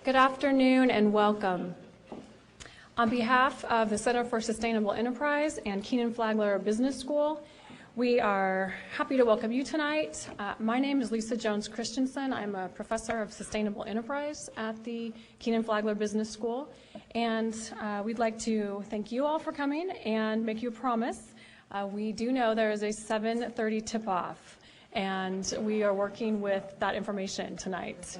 Good afternoon and welcome. On behalf of the Center for Sustainable Enterprise and Kenan-Flagler Business School, we are happy to welcome you tonight. My name is Lisa Jones Christensen. I'm a professor of sustainable enterprise at the Kenan-Flagler Business School, and we'd like to thank you all for coming and make you a promise. We do know there is a 7:30 tip-off, and we are working with that information tonight.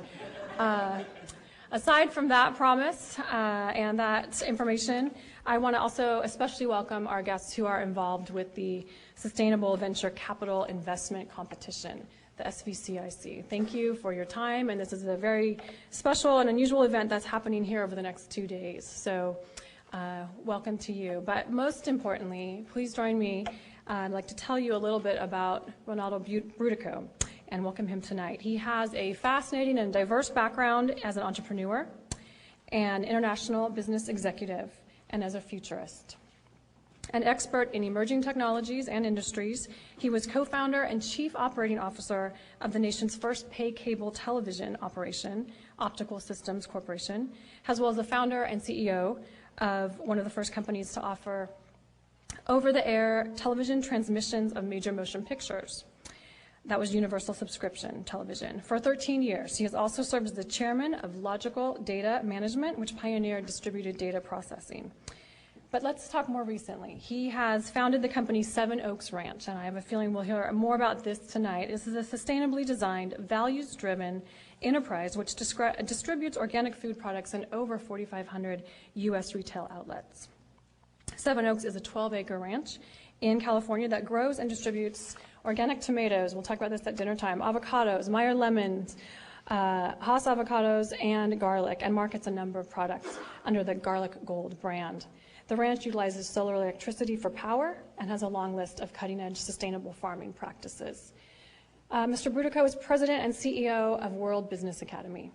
Aside from that promise and that information, I want to also especially welcome our guests who are involved with the Sustainable Venture Capital Investment Competition, the SVCIC. Thank you for your time, and this is a very special and unusual event that's happening here over the next 2 days. So welcome to you. But most importantly, please join me. I'd like to tell you a little bit about Ronaldo Brutico and welcome him tonight. He has a fascinating and diverse background as an entrepreneur, an international business executive, and as a futurist. An expert in emerging technologies and industries, he was co-founder and chief operating officer of the nation's first pay cable television operation, Optical Systems Corporation, as well as the founder and CEO of one of the first companies to offer over-the-air television transmissions of major motion pictures. That was Universal Subscription Television. For 13 years, he has also served as the chairman of Logical Data Management, which pioneered distributed data processing. But let's talk more recently. He has founded the company Seven Oaks Ranch, and I have a feeling we'll hear more about this tonight. This is a sustainably designed, values-driven enterprise which distributes organic food products in over 4,500 U.S. retail outlets. Seven Oaks is a 12-acre ranch in California that grows and distributes organic tomatoes, we'll talk about this at dinner time, avocados, Meyer lemons, Haas avocados, and garlic, and markets a number of products under the Garlic Gold brand. The ranch utilizes solar electricity for power and has a long list of cutting-edge sustainable farming practices. Mr. Brutico is president and CEO of World Business Academy,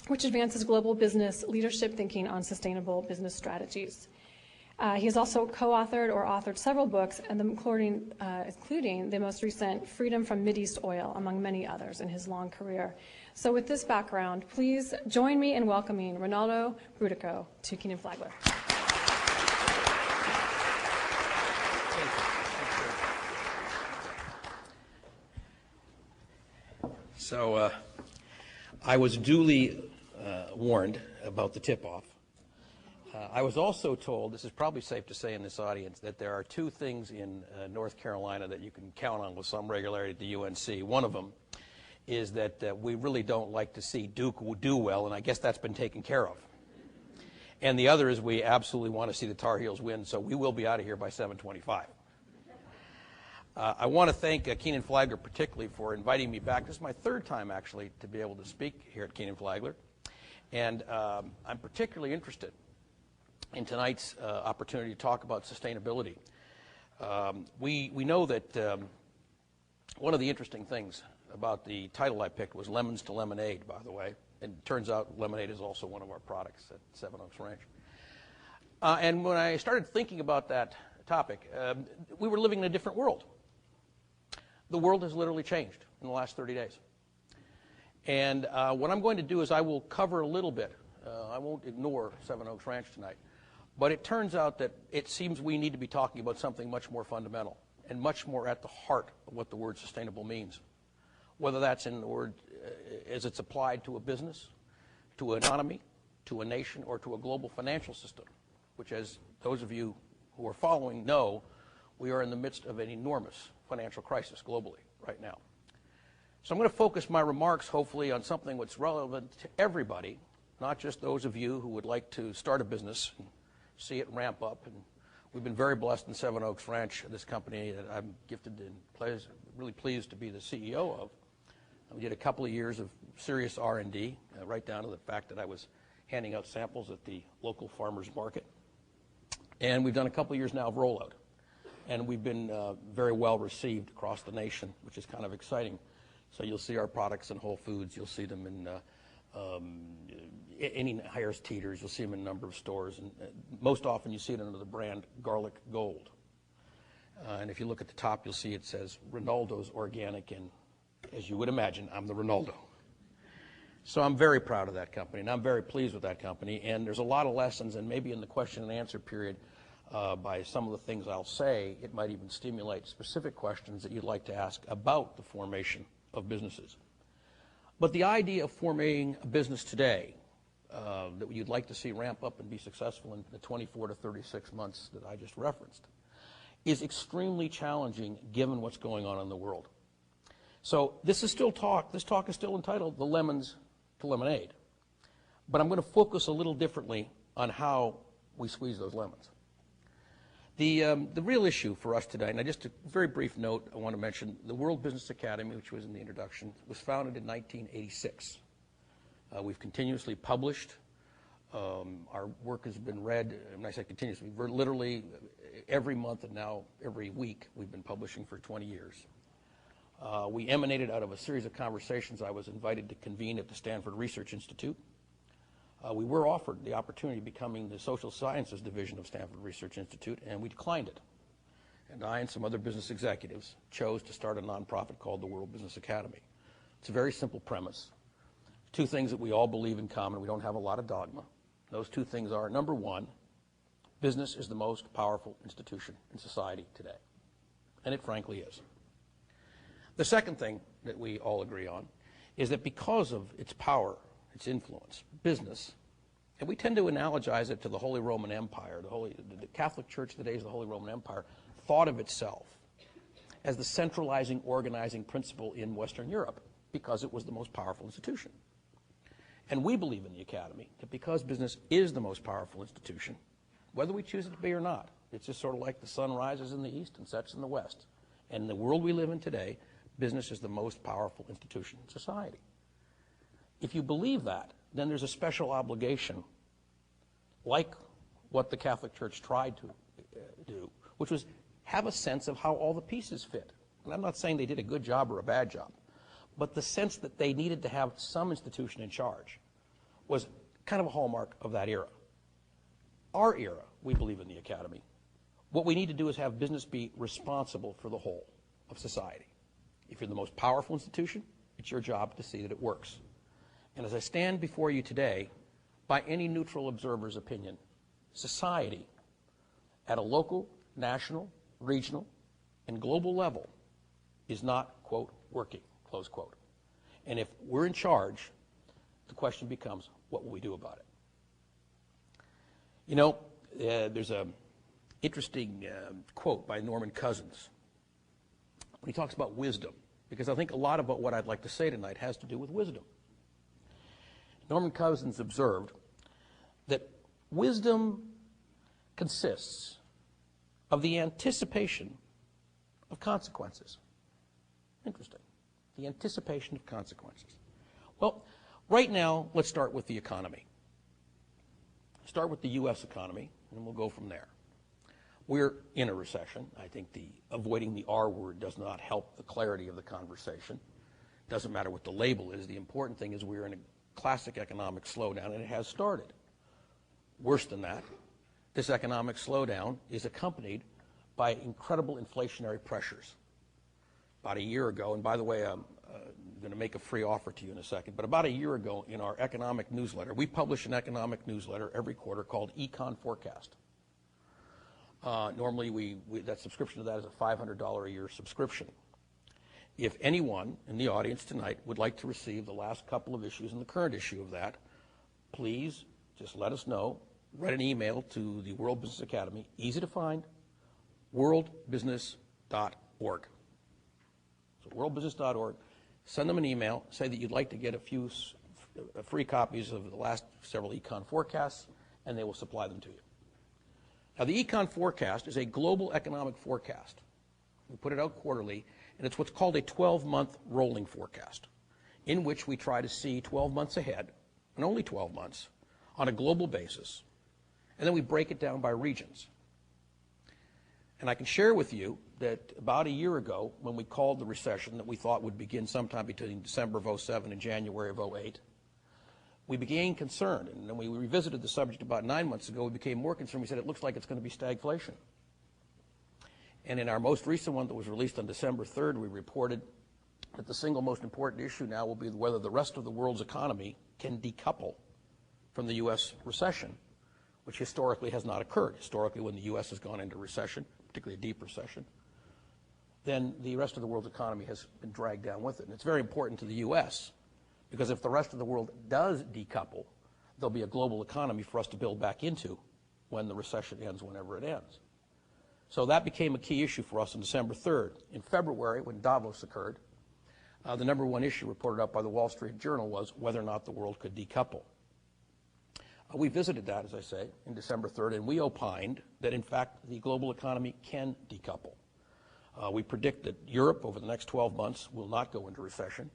which advances global business leadership thinking on sustainable business strategies. He has also co-authored or authored several books, and including the most recent Freedom from Mideast Oil, among many others in his long career. So with this background, please join me in welcoming Ronaldo Brutico to Kenan-Flagler. So I was duly warned about the tip-off. I was also told, this is probably safe to say in this audience, that there are two things in North Carolina that you can count on with some regularity at the UNC. One of them is that we really don't like to see Duke do well, and I guess that's been taken care of. And the other is we absolutely want to see the Tar Heels win, so we will be out of here by 7:25. I want to thank Kenan-Flagler particularly for inviting me back. This is my third time, actually, to be able to speak here at Kenan-Flagler. And I'm particularly interested in tonight's opportunity to talk about sustainability. We know that one of the interesting things about the title I picked was Lemons to Lemonade, by the way. And it turns out lemonade is also one of our products at Seven Oaks Ranch. And when I started thinking about that topic, we were living in a different world. The world has literally changed in the last 30 days. And what I'm going to do is I will cover a little bit. I won't ignore Seven Oaks Ranch tonight. But it turns out that it seems we need to be talking about something much more fundamental and much more at the heart of what the word sustainable means, whether that's in the word as it's applied to a business, to an economy, to a nation, or to a global financial system, which, as those of you who are following know, we are in the midst of an enormous financial crisis globally right now. So I'm going to focus my remarks, hopefully, on something that's relevant to everybody, not just those of you who would like to start a business and see it ramp up. And we've been very blessed in Seven Oaks Ranch, this company that I'm gifted and really pleased to be the CEO of. We did a couple of years of serious R&D, right down to the fact that I was handing out samples at the local farmers market. And we've done a couple of years now of rollout. And we've been very well received across the nation, which is kind of exciting. So you'll see our products in Whole Foods. You'll see them in any Harris Teeters. You'll see them in a number of stores. And most often you see it under the brand Garlic Gold. And if you look at the top, you'll see it says Ronaldo's Organic. And as you would imagine, I'm the Ronaldo. So I'm very proud of that company, and I'm very pleased with that company. And there's a lot of lessons, and maybe in the question and answer period, by some of the things I'll say, it might even stimulate specific questions that you'd like to ask about the formation of businesses. But the idea of forming a business today that you'd like to see ramp up and be successful in the 24 to 36 months that I just referenced is extremely challenging given what's going on in the world. So this talk is still entitled The Lemons to Lemonade. But I'm going to focus a little differently on how we squeeze those lemons. The real issue for us today, and just a very brief note, I want to mention the World Business Academy, which was in the introduction, was founded in 1986. We've continuously published. Our work has been read, when I say continuously, we're literally every month and now every week we've been publishing for 20 years. We emanated out of a series of conversations I was invited to convene at the Stanford Research Institute. We were offered the opportunity of becoming the social sciences division of Stanford Research Institute, and we declined it. And I and some other business executives chose to start a nonprofit called the World Business Academy. It's a very simple premise. Two things that we all believe in common. We don't have a lot of dogma. Those two things are, number one, business is the most powerful institution in society today. And it frankly is. The second thing that we all agree on is that because of its power, its influence, business, and we tend to analogize it to the Holy Roman Empire. The Catholic Church today is the Holy Roman Empire, thought of itself as the centralizing, organizing principle in Western Europe because it was the most powerful institution. And we believe in the Academy that because business is the most powerful institution, whether we choose it to be or not, it's just sort of like the sun rises in the east and sets in the west. And in the world we live in today, business is the most powerful institution in society. If you believe that, then there's a special obligation, like what the Catholic Church tried to do, which was have a sense of how all the pieces fit. And I'm not saying they did a good job or a bad job, but the sense that they needed to have some institution in charge was kind of a hallmark of that era. Our era, we believe in the Academy. What we need to do is have business be responsible for the whole of society. If you're the most powerful institution, it's your job to see that it works. And as I stand before you today, by any neutral observer's opinion, society at a local, national, regional, and global level is not, quote, working, close quote. And if we're in charge, the question becomes, what will we do about it? You know, there's an interesting quote by Norman Cousins when he talks about wisdom, because I think a lot about what I'd like to say tonight has to do with wisdom. Norman Cousins observed that wisdom consists of the anticipation of consequences. Interesting. The anticipation of consequences. Well, right now, let's start with the economy. Start with the U.S. economy, and we'll go from there. We're in a recession. I think avoiding the R word does not help the clarity of the conversation. It doesn't matter what the label is. The important thing is we're in a classic economic slowdown, and it has started. Worse than that, this economic slowdown is accompanied by incredible inflationary pressures. About a year ago, and by the way, I'm going to make a free offer to you in a second, but about a year ago in our economic newsletter, we publish an economic newsletter every quarter called Econ Forecast. Normally, that subscription to that is a $500 a year subscription. If anyone in the audience tonight would like to receive the last couple of issues and the current issue of that, please just let us know. Write an email to the World Business Academy, easy to find, worldbusiness.org. So worldbusiness.org. Send them an email, say that you'd like to get a few free copies of the last several econ forecasts, and they will supply them to you. Now, the econ forecast is a global economic forecast. We put it out quarterly, and it's what's called a 12-month rolling forecast, in which we try to see 12 months ahead, and only 12 months, on a global basis, and then we break it down by regions. And I can share with you that about a year ago, when we called the recession that we thought would begin sometime between December of 2007 and January of 2008, we became concerned. And then we revisited the subject about 9 months ago. We became more concerned. We said it looks like it's going to be stagflation. And in our most recent one that was released on December 3rd, we reported that the single most important issue now will be whether the rest of the world's economy can decouple from the U.S. recession, which historically has not occurred. Historically, when the U.S. has gone into recession, particularly a deep recession, then the rest of the world's economy has been dragged down with it. And it's very important to the U.S. because if the rest of the world does decouple, there'll be a global economy for us to build back into when the recession ends, whenever it ends. So that became a key issue for us on December 3rd. In February, when Davos occurred, the number one issue reported out by the Wall Street Journal was whether or not the world could decouple. We visited that, as I say, in December 3rd, and we opined that, in fact, the global economy can decouple. We predict that Europe, over the next 12 months, will not go into recession.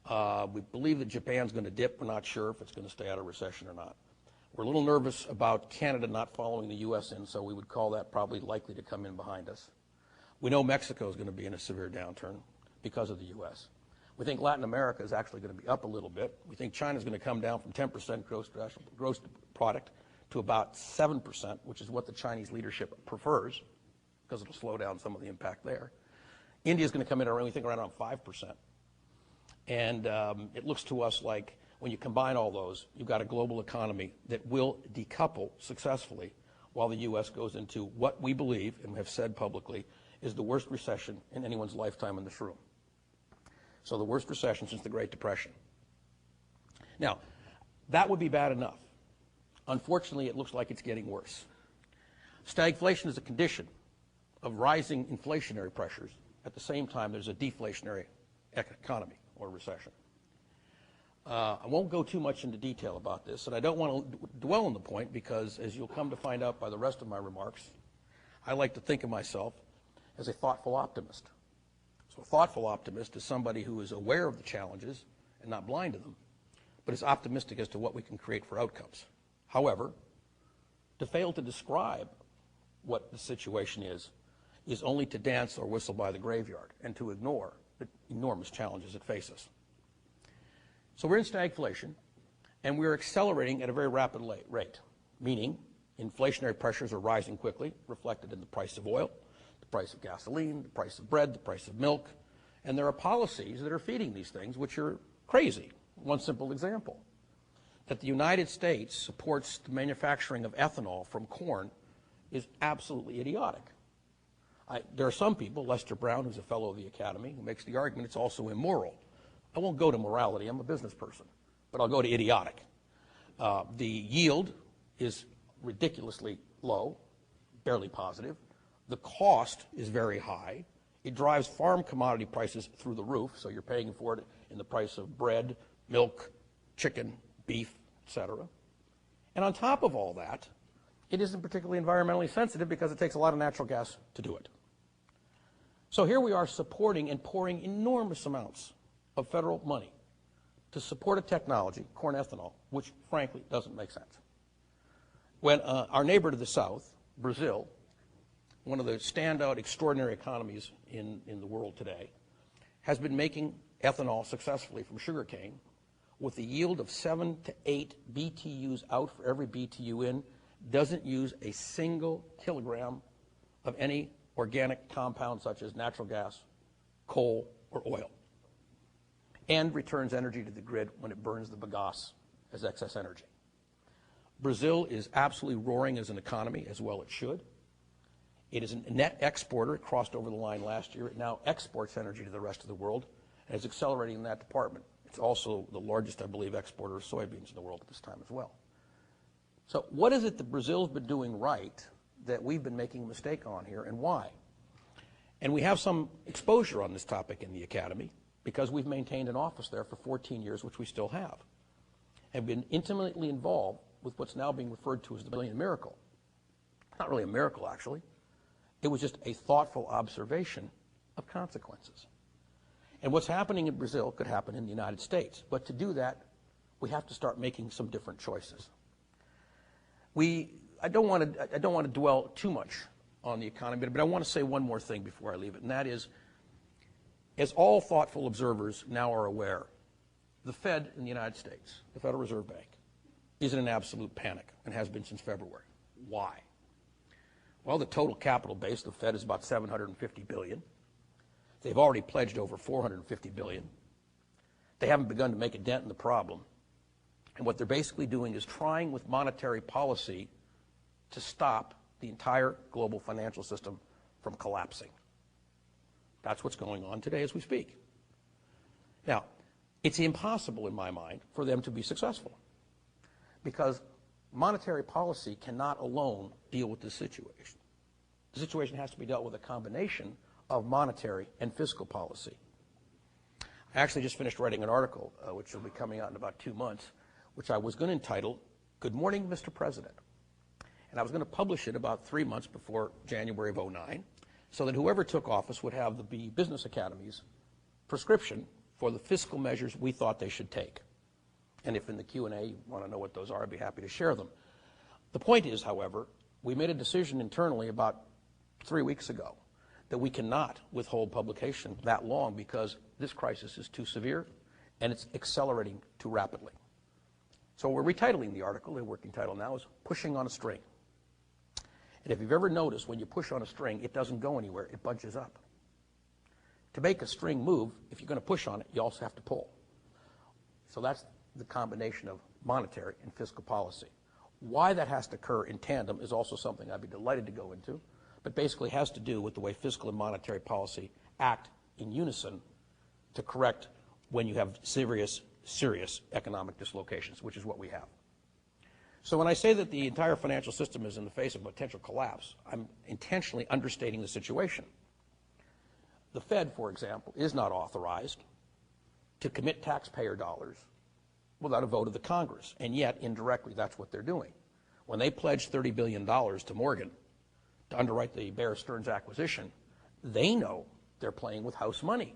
We believe that Japan's going to dip. We're not sure if it's going to stay out of recession or not. We're a little nervous about Canada not following the U.S. in, so we would call that probably likely to come in behind us. We know Mexico is going to be in a severe downturn because of the U.S. We think Latin America is actually going to be up a little bit. We think China's going to come down from 10% gross product to about 7%, which is what the Chinese leadership prefers, because it'll slow down some of the impact there. India's going to come in around, we think, around 5%. And it looks to us like when you combine all those, you've got a global economy that will decouple successfully while the U.S. goes into what we believe, and have said publicly, is the worst recession in anyone's lifetime in this room. So the worst recession since the Great Depression. Now, that would be bad enough. Unfortunately, it looks like it's getting worse. Stagflation is a condition of rising inflationary pressures. At the same time, there's a deflationary economy or recession. I won't go too much into detail about this, and I don't want to dwell on the point because, as you'll come to find out by the rest of my remarks, I like to think of myself as a thoughtful optimist. So a thoughtful optimist is somebody who is aware of the challenges and not blind to them, but is optimistic as to what we can create for outcomes. However, to fail to describe what the situation is only to dance or whistle by the graveyard and to ignore the enormous challenges that face us. So we're in stagflation, and we're accelerating at a very rapid rate, meaning inflationary pressures are rising quickly, reflected in the price of oil, the price of gasoline, the price of bread, the price of milk, and there are policies that are feeding these things which are crazy. One simple example, that the United States supports the manufacturing of ethanol from corn is absolutely idiotic. There are some people, Lester Brown, who's a fellow of the Academy, who makes the argument it's also immoral. I won't go to morality, I'm a business person, but I'll go to idiotic. The yield is ridiculously low, barely positive. The cost is very high. It drives farm commodity prices through the roof, so you're paying for it in the price of bread, milk, chicken, beef, etc. And on top of all that, it isn't particularly environmentally sensitive because it takes a lot of natural gas to do it. So here we are supporting and pouring enormous amounts of federal money to support a technology, corn ethanol, which frankly doesn't make sense. When our neighbor to the south, Brazil, one of the standout extraordinary economies in the world today, has been making ethanol successfully from sugarcane with a yield of 7 to 8 BTUs out for every BTU in, doesn't use a single kilogram of any organic compound such as natural gas, coal, or oil, and returns energy to the grid when it burns the bagasse as excess energy. Brazil is absolutely roaring as an economy, as well it should. It is a net exporter. It crossed over the line last year. It now exports energy to the rest of the world and is accelerating in that department. It's also the largest, I believe, exporter of soybeans in the world at this time as well. So what is it that Brazil's been doing right that we've been making a mistake on here, and why? And we have some exposure on this topic in the Academy because we've maintained an office there for 14 years, which we still have, and been intimately involved with what's now being referred to as the Brazilian miracle. Not really a miracle, actually. It was just a thoughtful observation of consequences. And what's happening in Brazil could happen in the United States. But to do that, we have to start making some different choices. I don't want to dwell too much on the economy, but I want to say one more thing before I leave it, and that is, as all thoughtful observers now are aware, the Fed in the United States, the Federal Reserve Bank, is in an absolute panic and has been since February. Why? Well, the total capital base of the Fed is about $750 billion. They've already pledged over $450 billion. They haven't begun to make a dent in the problem. And what they're basically doing is trying with monetary policy to stop the entire global financial system from collapsing. That's what's going on today as we speak. Now, it's impossible in my mind for them to be successful because monetary policy cannot alone deal with this situation. The situation has to be dealt with a combination of monetary and fiscal policy. I actually just finished writing an article, which will be coming out in about 2 months, which I was going to entitle, Good Morning, Mr. President. And I was going to publish it about 3 months before January of '09, so that whoever took office would have the Business Academy's prescription for the fiscal measures we thought they should take. And if in the Q&A you want to know what those are, I'd be happy to share them. The point is, however, we made a decision internally about 3 weeks ago that we cannot withhold publication that long because this crisis is too severe and it's accelerating too rapidly. So we're retitling the article. The working title now is Pushing on a String. And if you've ever noticed, when you push on a string, it doesn't go anywhere. It bunches up. To make a string move, if you're going to push on it, you also have to pull. So that's the combination of monetary and fiscal policy. Why that has to occur in tandem is also something I'd be delighted to go into, but basically has to do with the way fiscal and monetary policy act in unison to correct when you have serious economic dislocations, which is what we have. So when I say that the entire financial system is in the face of potential collapse, I'm intentionally understating the situation. The Fed, for example, is not authorized to commit taxpayer dollars without a vote of the Congress, and yet indirectly that's what they're doing. When they pledged $30 billion to Morgan to underwrite the Bear Stearns acquisition, they know they're playing with house money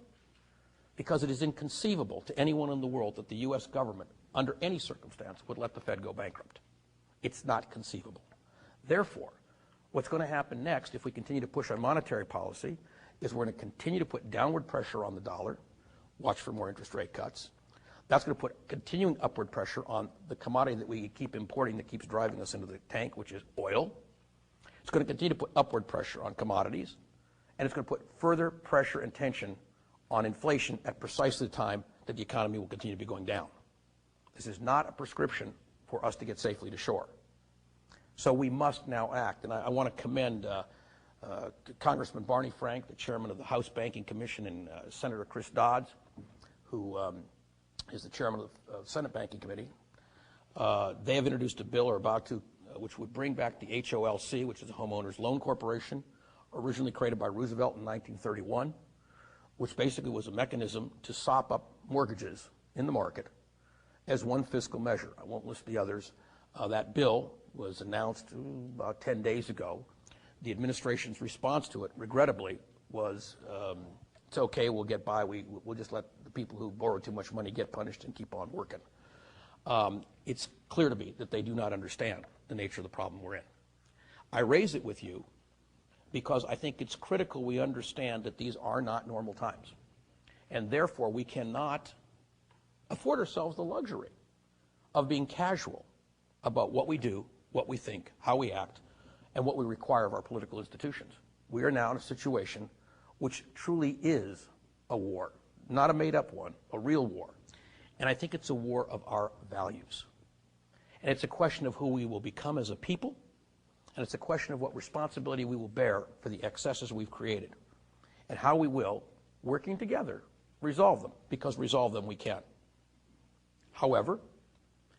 because it is inconceivable to anyone in the world that the U.S. government, under any circumstance, would let the Fed go bankrupt. It's not conceivable. Therefore, what's going to happen next if we continue to push on monetary policy is we're going to continue to put downward pressure on the dollar, watch for more interest rate cuts. That's going to put continuing upward pressure on the commodity that we keep importing that keeps driving us into the tank, which is oil. It's going to continue to put upward pressure on commodities, and it's going to put further pressure and tension on inflation at precisely the time that the economy will continue to be going down. This is not a prescription for us to get safely to shore. So we must now act, and I want to commend Congressman Barney Frank, the chairman of the House Banking Commission, and Senator Chris Dodds, who is the chairman of the Senate Banking Committee. They have introduced a bill, or about to, which would bring back the HOLC, which is a homeowners loan corporation, originally created by Roosevelt in 1931, which basically was a mechanism to sop up mortgages in the market as one fiscal measure. I won't list the others. That bill was announced about 10 days ago. The administration's response to it, regrettably, was it's okay, we'll get by. We'll just let the people who borrow too much money get punished and keep on working. It's clear to me that they do not understand the nature of the problem we're in. I raise it with you because I think it's critical we understand that these are not normal times. And therefore, we cannot afford ourselves the luxury of being casual about what we do, what we think, how we act, and what we require of our political institutions. We are now in a situation which truly is a war, not a made-up one, a real war. And I think it's a war of our values. And it's a question of who we will become as a people, and it's a question of what responsibility we will bear for the excesses we've created, and how we will, working together, resolve them, because resolve them we can. However,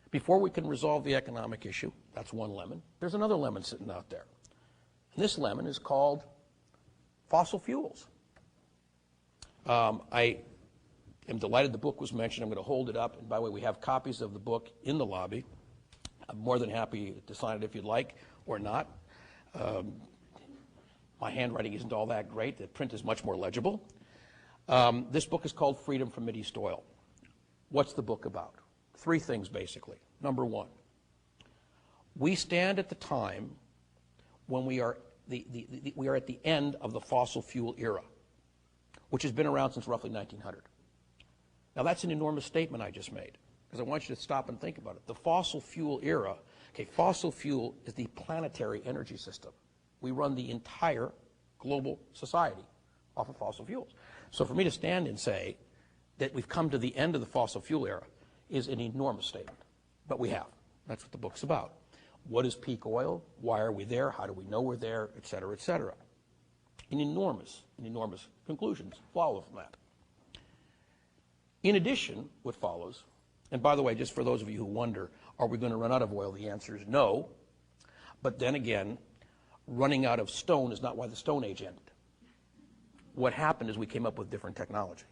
before we can resolve the economic issue, that's one lemon, there's another lemon sitting out there. And this lemon is called fossil fuels. I am delighted the book was mentioned. I'm going to hold it up. And by the way, we have copies of the book in the lobby. I'm more than happy to sign it if you'd like or not. My handwriting isn't all that great. The print is much more legible. This book is called Freedom from Mideast Oil. What's the book about? 3 things, basically. Number 1, we stand at the time when we are we are at the end of the fossil fuel era, which has been around since roughly 1900. Now, that's an enormous statement I just made, because I want you to stop and think about it. The fossil fuel era, okay, fossil fuel is the planetary energy system. We run the entire global society off of fossil fuels. So for me to stand and say that we've come to the end of the fossil fuel era is an enormous statement. But we have. That's what the book's about. What is peak oil? Why are we there? How do we know we're there? Et cetera, et cetera. Enormous conclusions follow from that. In addition, what follows, and by the way, just for those of you who wonder, are we going to run out of oil? The answer is no. But then again, running out of stone is not why the Stone Age ended. What happened is we came up with different technology.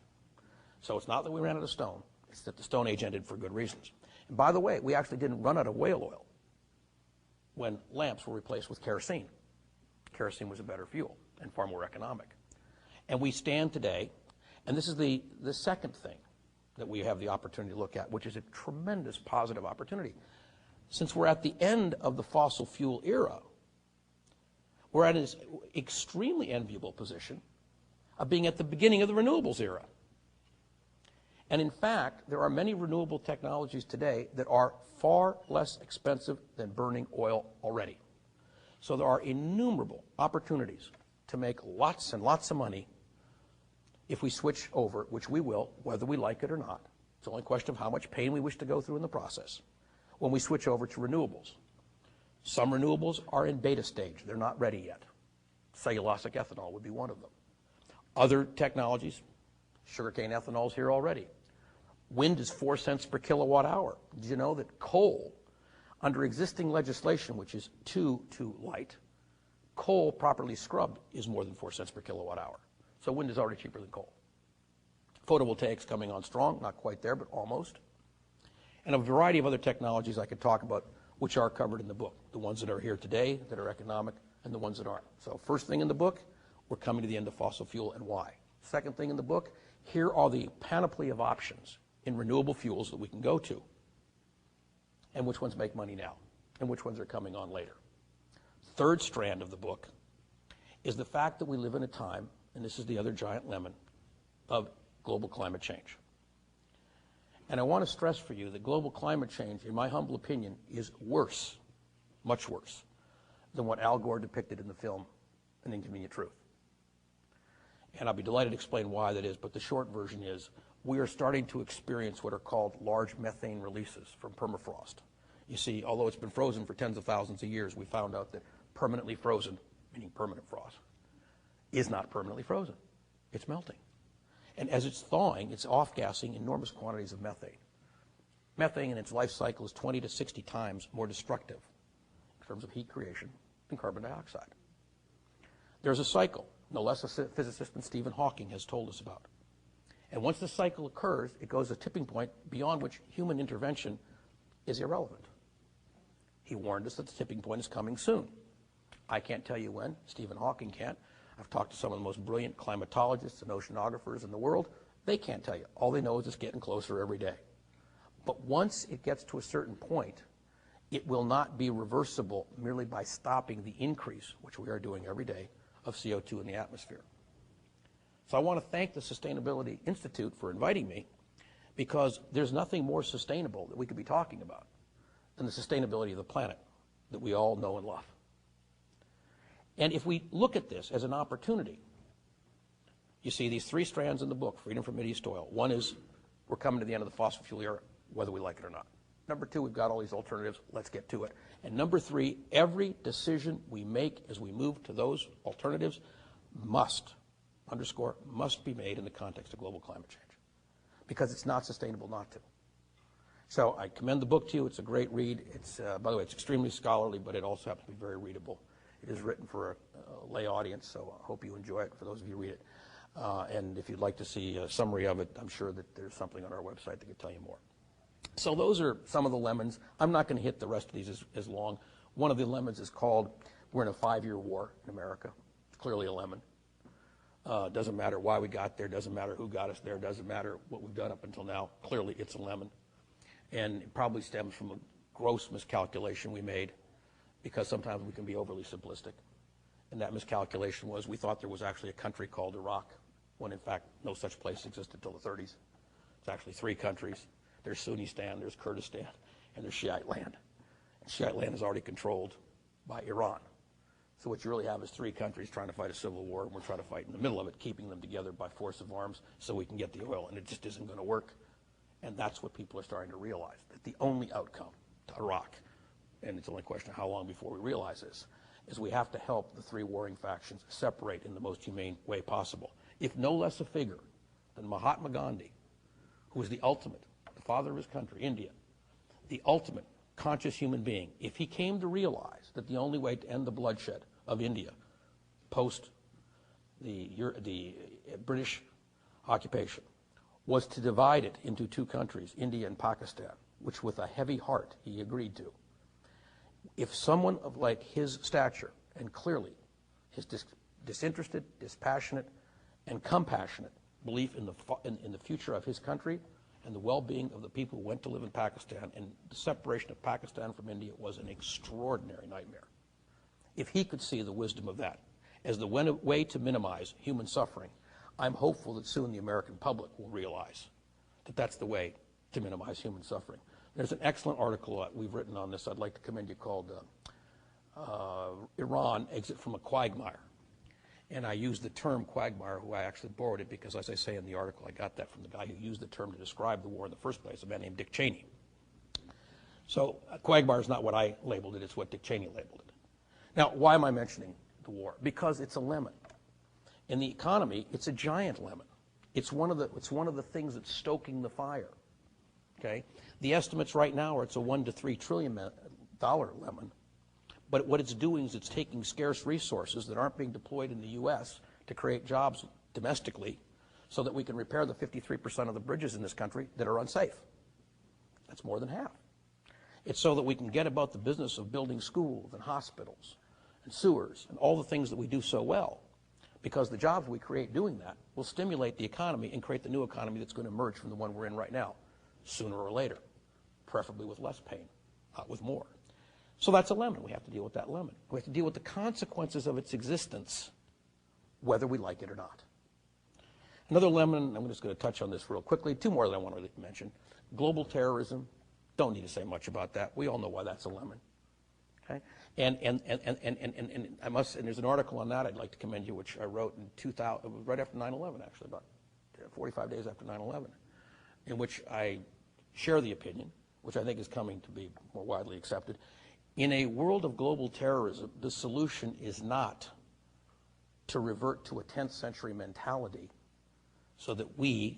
So it's not that we ran out of stone, it's that the Stone Age ended for good reasons. And by the way, we actually didn't run out of whale oil when lamps were replaced with kerosene. Kerosene was a better fuel and far more economic. And we stand today, and this is the second thing that we have the opportunity to look at, which is a tremendous positive opportunity. Since we're at the end of the fossil fuel era, we're at an extremely enviable position of being at the beginning of the renewables era. And in fact, there are many renewable technologies today that are far less expensive than burning oil already. So there are innumerable opportunities to make lots and lots of money if we switch over, which we will, whether we like it or not. It's only a question of how much pain we wish to go through in the process when we switch over to renewables. Some renewables are in beta stage. They're not ready yet. Cellulosic ethanol would be one of them. Other technologies, sugarcane ethanol is here already. Wind is 4 cents per kilowatt hour. Did you know that coal, under existing legislation, which is too light, coal properly scrubbed is more than 4 cents per kilowatt hour. So wind is already cheaper than coal. Photovoltaics coming on strong, not quite there, but almost. And a variety of other technologies I could talk about, which are covered in the book. The ones that are here today, that are economic, and the ones that aren't. So first thing in the book, we're coming to the end of fossil fuel and why. Second thing in the book, here are the panoply of options in renewable fuels that we can go to, and which ones make money now, and which ones are coming on later. Third strand of the book is the fact that we live in a time, and this is the other giant lemon, of global climate change. And I want to stress for you that global climate change, in my humble opinion, is worse, much worse, than what Al Gore depicted in the film An Inconvenient Truth. And I'll be delighted to explain why that is, but the short version is we are starting to experience what are called large methane releases from permafrost. You see, although it's been frozen for tens of thousands of years, we found out that permanently frozen, meaning permanent frost, is not permanently frozen. It's melting. And as it's thawing, it's off-gassing enormous quantities of methane. Methane in its life cycle is 20 to 60 times more destructive in terms of heat creation than carbon dioxide. There's a cycle, no less a physicist than Stephen Hawking has told us about. And once the cycle occurs, it goes a tipping point beyond which human intervention is irrelevant. He warned us that the tipping point is coming soon. I can't tell you when. Stephen Hawking can't. I've talked to some of the most brilliant climatologists and oceanographers in the world. They can't tell you. All they know is it's getting closer every day. But once it gets to a certain point, it will not be reversible merely by stopping the increase, which we are doing every day, of CO2 in the atmosphere. So I want to thank the Sustainability Institute for inviting me, because there's nothing more sustainable that we could be talking about than the sustainability of the planet that we all know and love. And if we look at this as an opportunity, you see these three strands in the book, Freedom from Mideast Oil. One is we're coming to the end of the fossil fuel era, whether we like it or not. Number two, we've got all these alternatives. Let's get to it. And number three, every decision we make as we move to those alternatives must, underscore, must be made in the context of global climate change, because it's not sustainable not to. So I commend the book to you. It's a great read. It's, by the way, it's extremely scholarly, but it also happens to be very readable. It is written for a lay audience, so I hope you enjoy it for those of you who read it. And if you'd like to see a summary of it, I'm sure that there's something on our website that can tell you more. So those are some of the lemons. I'm not going to hit the rest of these as long. One of the lemons is called, we're in a 5-year war in America. It's clearly a lemon. Doesn't matter why we got there, doesn't matter who got us there, doesn't matter what we've done up until now. Clearly it's a lemon. And it probably stems from a gross miscalculation we made, because sometimes we can be overly simplistic. And that miscalculation was we thought there was actually a country called Iraq, when in fact no such place existed until the 30s. It's actually 3 countries. There's Sunnistan, there's Kurdistan, and there's Shiite land. And Shiite land is already controlled by Iran. So what you really have is three countries trying to fight a civil war, and we're trying to fight in the middle of it, keeping them together by force of arms so we can get the oil, and it just isn't going to work. And that's what people are starting to realize, that the only outcome to Iraq, and it's only a question of how long before we realize this, is we have to help the three warring factions separate in the most humane way possible. If no less a figure than Mahatma Gandhi, who was the ultimate, the father of his country, India, the ultimate conscious human being, if he came to realize that the only way to end the bloodshed of India post the British occupation was to divide it into two countries, India and Pakistan, which with a heavy heart he agreed to. If someone of like his stature, and clearly his disinterested, dispassionate, and compassionate belief in the future of his country and the well-being of the people who went to live in Pakistan, and the separation of Pakistan from India was an extraordinary nightmare. If he could see the wisdom of that as the way to minimize human suffering, I'm hopeful that soon the American public will realize that that's the way to minimize human suffering. There's an excellent article that we've written on this I'd like to commend you called Iran Exit from a Quagmire. And I use the term quagmire, who I actually borrowed it because, as I say in the article, I got that from the guy who used the term to describe the war in the first place, a man named Dick Cheney. So quagmire is not what I labeled it, it's what Dick Cheney labeled it. Now, why am I mentioning the war? Because it's a lemon. In the economy, it's a giant lemon. It's one of the things that's stoking the fire. Okay? The estimates right now are it's a $1 to $3 trillion lemon. But what it's doing is it's taking scarce resources that aren't being deployed in the U.S. to create jobs domestically so that we can repair the 53% of the bridges in this country that are unsafe. That's more than half. It's so that we can get about the business of building schools and hospitals and sewers and all the things that we do so well, because the jobs we create doing that will stimulate the economy and create the new economy that's going to emerge from the one we're in right now, sooner or later, preferably with less pain, not with more. So that's a lemon. We have to deal with that lemon. We have to deal with the consequences of its existence, whether we like it or not. Another lemon, I'm just going to touch on this real quickly, two more that I want to mention. Global terrorism, don't need to say much about that. We all know why that's a lemon. Okay? And I must, and there's an article on that I'd like to commend you, which I wrote in 2000, right after 9/11, actually, about 45 days after 9/11, in which I share the opinion, which I think is coming to be more widely accepted. In a world of global terrorism, the solution is not to revert to a 10th century mentality so that we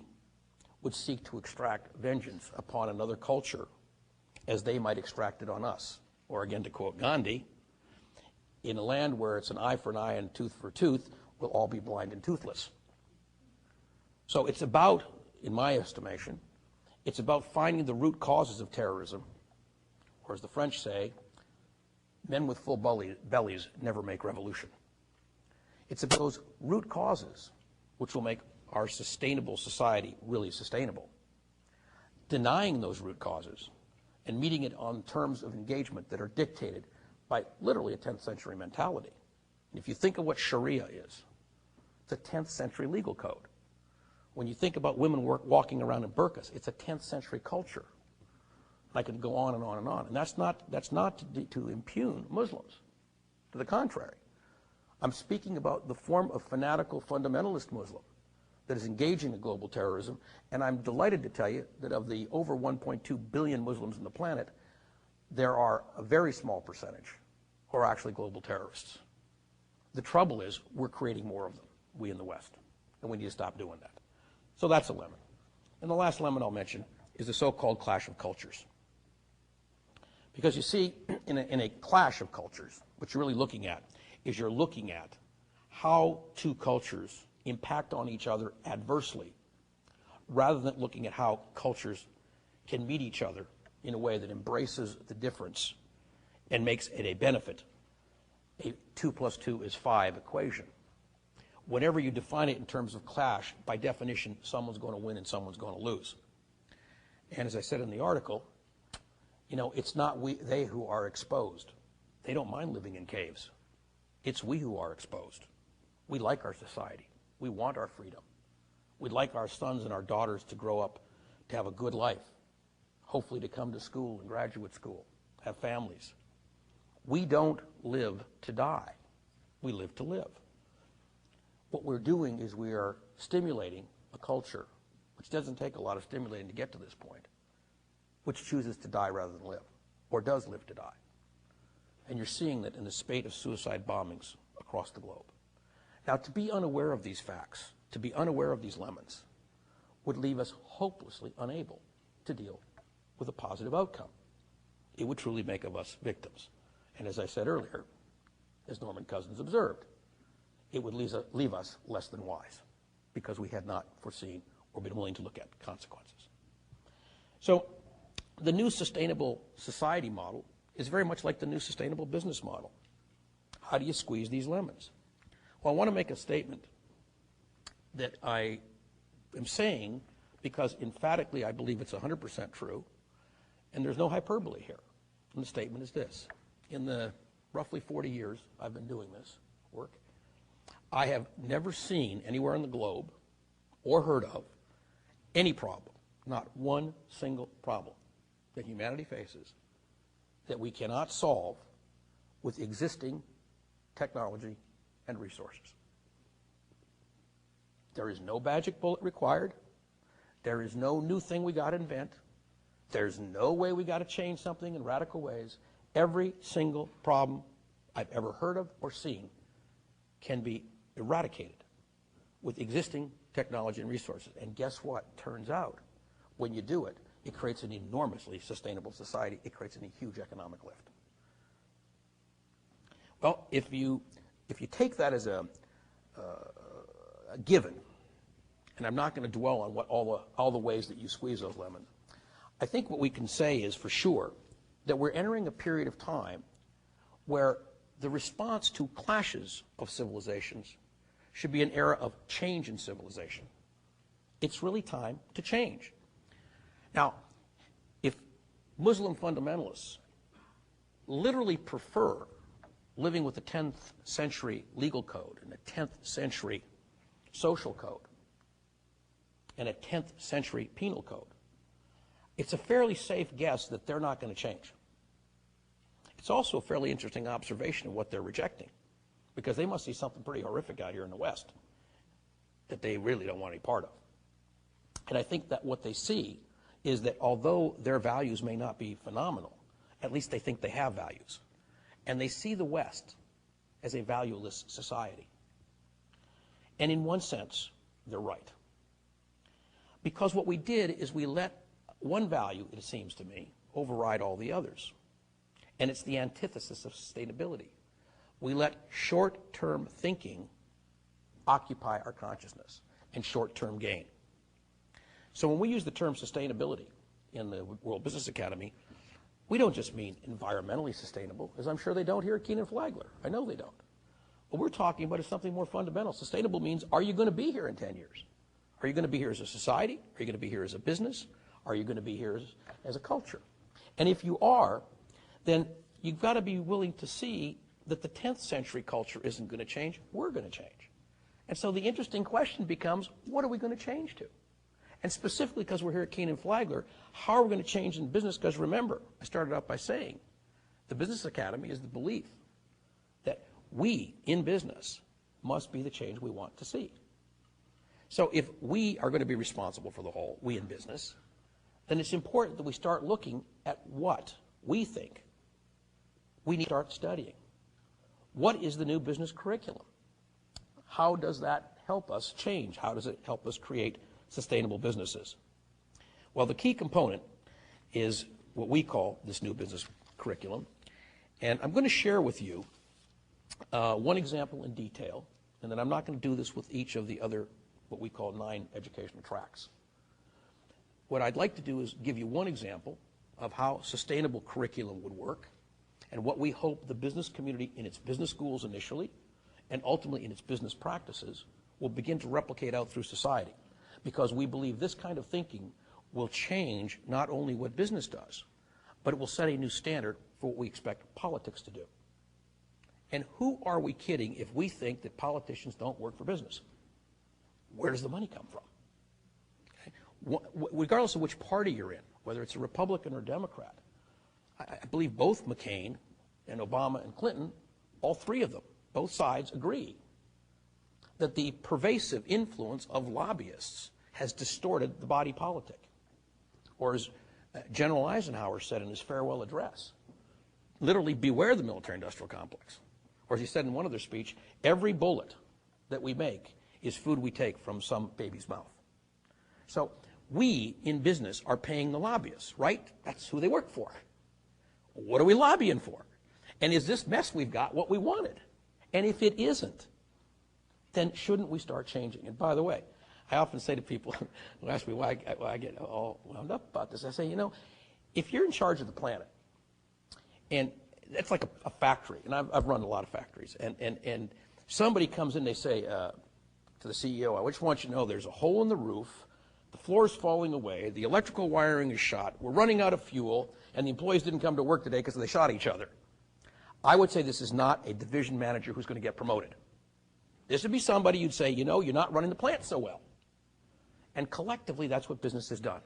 would seek to extract vengeance upon another culture as they might extract it on us. Or again, to quote Gandhi, in a land where it's an eye for an eye and tooth for tooth, we'll all be blind and toothless. So it's about, in my estimation, it's about finding the root causes of terrorism, or as the French say, men with full bellies never make revolution. It's about those root causes which will make our sustainable society really sustainable. Denying those root causes and meeting it on terms of engagement that are dictated by literally a 10th century mentality. And if you think of what Sharia is, it's a 10th century legal code. When you think about women walking around in burqas, it's a 10th century culture. I could go on and on and on. And that's not to impugn Muslims. To the contrary. I'm speaking about the form of fanatical fundamentalist Muslim that is engaging in global terrorism, and I'm delighted to tell you that of the over 1.2 billion Muslims on the planet, there are a very small percentage who are actually global terrorists. The trouble is we're creating more of them, we in the West, and we need to stop doing that. So that's a lemon. And the last lemon I'll mention is the so-called clash of cultures. Because you see, in a clash of cultures, what you're really looking at is you're looking at how two cultures impact on each other adversely, rather than looking at how cultures can meet each other in a way that embraces the difference and makes it a benefit. A 2 + 2 is 5 equation. Whenever you define it in terms of clash, by definition, someone's going to win and someone's going to lose. And as I said in the article, you know, it's not they who are exposed. They don't mind living in caves. It's we who are exposed. We like our society. We want our freedom. We'd like our sons and our daughters to grow up to have a good life, hopefully to come to school and graduate school, have families. We don't live to die. we live to live. What we're doing is we are stimulating a culture, which doesn't take a lot of stimulating to get to this point, which chooses to die rather than live, or does live to die. And you're seeing that in the spate of suicide bombings across the globe. Now, to be unaware of these facts, to be unaware of these lemons, would leave us hopelessly unable to deal with a positive outcome. It would truly make of us victims. And as I said earlier, as Norman Cousins observed, it would leave us less than wise because we had not foreseen or been willing to look at consequences. So the new sustainable society model is very much like the new sustainable business model. How do you squeeze these lemons? Well, I want to make a statement that I am saying because emphatically I believe it's 100% true, and there's no hyperbole here. And the statement is this. In the roughly 40 years I've been doing this work, I have never seen anywhere in the globe or heard of any problem, not one single problem that humanity faces that we cannot solve with existing technology and resources. There is no magic bullet required. There is no new thing we got to invent. There's no way we got to change something in radical ways. Every single problem I've ever heard of or seen can be eradicated with existing technology and resources. And guess what? Turns out, when you do it, it creates an enormously sustainable society. It creates a huge economic lift. Well, if you take that as a given, and I'm not going to dwell on what all the ways that you squeeze those lemons, I think what we can say is for sure that we're entering a period of time where the response to clashes of civilizations should be an era of change in civilization. It's really time to change. Now, if Muslim fundamentalists literally prefer living with a 10th century legal code and a 10th century social code and a 10th century penal code, it's a fairly safe guess that they're not going to change. It's also a fairly interesting observation of what they're rejecting, because they must see something pretty horrific out here in the West that they really don't want any part of. And I think that what they see is that although their values may not be phenomenal, at least they think they have values. And they see the West as a valueless society. And in one sense, they're right. Because what we did is we let one value, it seems to me, override all the others. And it's the antithesis of sustainability. We let short-term thinking occupy our consciousness and short-term gain. So when we use the term sustainability in the World Business Academy, we don't just mean environmentally sustainable, as I'm sure they don't here at Kenan-Flagler. I know they don't. What we're talking about is something more fundamental. Sustainable means, are you going to be here in 10 years? Are you going to be here as a society? Are you going to be here as a business? Are you going to be here as a culture? And if you are, then you've got to be willing to see that the 10th century culture isn't going to change. We're going to change. And so the interesting question becomes, what are we going to change to? And specifically because we're here at Kenan-Flagler, how are we going to change in business? Because remember, I started out by saying, the Business Academy is the belief that we, in business, must be the change we want to see. So if we are going to be responsible for the whole, we in business, then it's important that we start looking at what we think we need to start studying. What is the new business curriculum? How does that help us change? How does it help us create sustainable businesses? Well, the key component is what we call this new business curriculum. And I'm going to share with you one example in detail, and then I'm not going to do this with each of the other, what we call 9 educational tracks. What I'd like to do is give you one example of how sustainable curriculum would work and what we hope the business community in its business schools initially and ultimately in its business practices will begin to replicate out through society, because we believe this kind of thinking will change not only what business does, but it will set a new standard for what we expect politics to do. And who are we kidding if we think that politicians don't work for business? Where does the money come from? Okay. Regardless of which party you're in, whether it's a Republican or Democrat, I believe both McCain and Obama and Clinton, all 3 of them, both sides agree that the pervasive influence of lobbyists has distorted the body politic. Or as General Eisenhower said in his farewell address, literally, beware the military-industrial complex. Or as he said in one other speech, every bullet that we make is food we take from some baby's mouth. So we in business are paying the lobbyists, right? That's who they work for. What are we lobbying for? And is this mess we've got what we wanted? And if it isn't, then shouldn't we start changing? And by the way, I often say to people who ask me why I get all wound up about this, I say, you know, if you're in charge of the planet, and it's like a factory, and I've run a lot of factories, and somebody comes in, they say to the CEO, I just want you to know there's a hole in the roof, the floor is falling away, the electrical wiring is shot, we're running out of fuel, and the employees didn't come to work today because they shot each other. I would say this is not a division manager who's going to get promoted. This would be somebody you'd say, you know, you're not running the plant so well. And collectively, that's what business has done.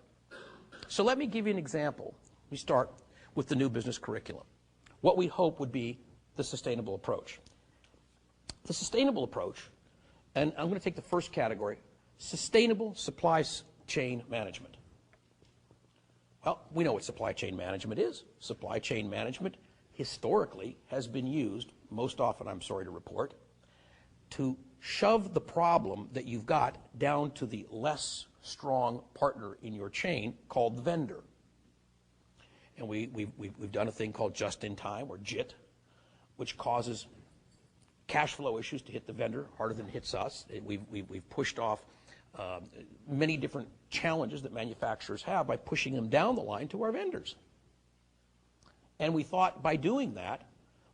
So let me give you an example. We start with the new business curriculum. What we hope would be the sustainable approach. The sustainable approach, and I'm going to take the first category, sustainable supply chain management. Well, we know what supply chain management is. Supply chain management historically has been used, most often, I'm sorry to report, to shove the problem that you've got down to the less strong partner in your chain called the vendor. And we've done a thing called just-in-time, or JIT, which causes cash flow issues to hit the vendor harder than it hits us. We've pushed off many different challenges that manufacturers have by pushing them down the line to our vendors. And we thought by doing that,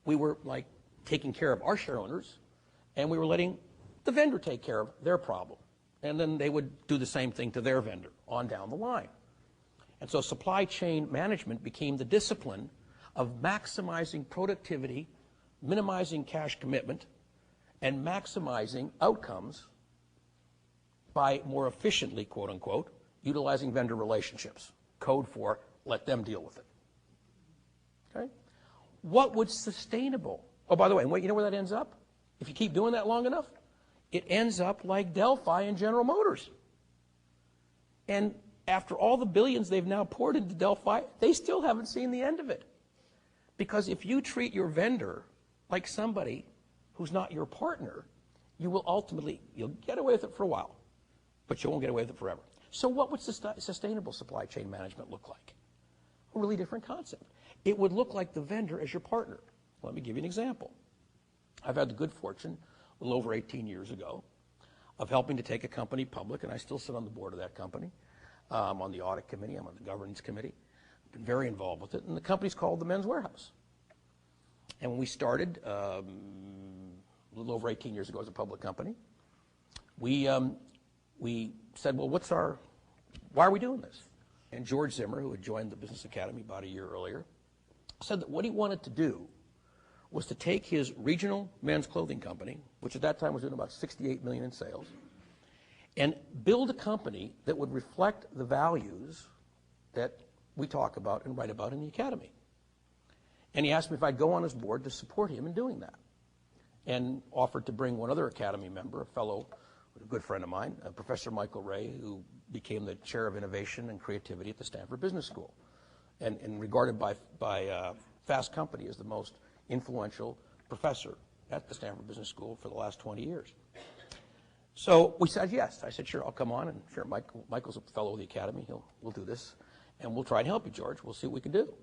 we were like taking care of our share owners, and we were letting the vendor take care of their problem. And then they would do the same thing to their vendor on down the line. And so supply chain management became the discipline of maximizing productivity, minimizing cash commitment, and maximizing outcomes by more efficiently, quote unquote, utilizing vendor relationships. Code for let them deal with it. Okay? What would sustainable, oh, by the way, you know where that ends up? If you keep doing that long enough, it ends up like Delphi and General Motors. And after all the billions they've now poured into Delphi, they still haven't seen the end of it. Because if you treat your vendor like somebody who's not your partner, you will ultimately, you'll get away with it for a while, but you won't get away with it forever. So what would sustainable supply chain management look like? A really different concept. It would look like the vendor as your partner. Let me give you an example. I've had the good fortune, a little over 18 years ago, of helping to take a company public, and I still sit on the board of that company. I'm on the audit committee, I'm on the governance committee. I've been very involved with it, and the company's called the Men's Warehouse. And when we started, a little over 18 years ago as a public company, we said, well, why are we doing this? And George Zimmer, who had joined the Business Academy about a year earlier, said that what he wanted to do was to take his regional men's clothing company, which at that time was doing about $68 million in sales, and build a company that would reflect the values that we talk about and write about in the Academy. And he asked me if I'd go on his board to support him in doing that, and offered to bring one other Academy member, a good friend of mine, Professor Michael Ray, who became the chair of innovation and creativity at the Stanford Business School, and regarded by Fast Company as the most influential professor at the Stanford Business School for the last 20 years. So we said yes. I said, sure, I'll come on, and sure, Michael's a fellow of the Academy. We'll do this, and we'll try and help you, George. We'll see what we can do.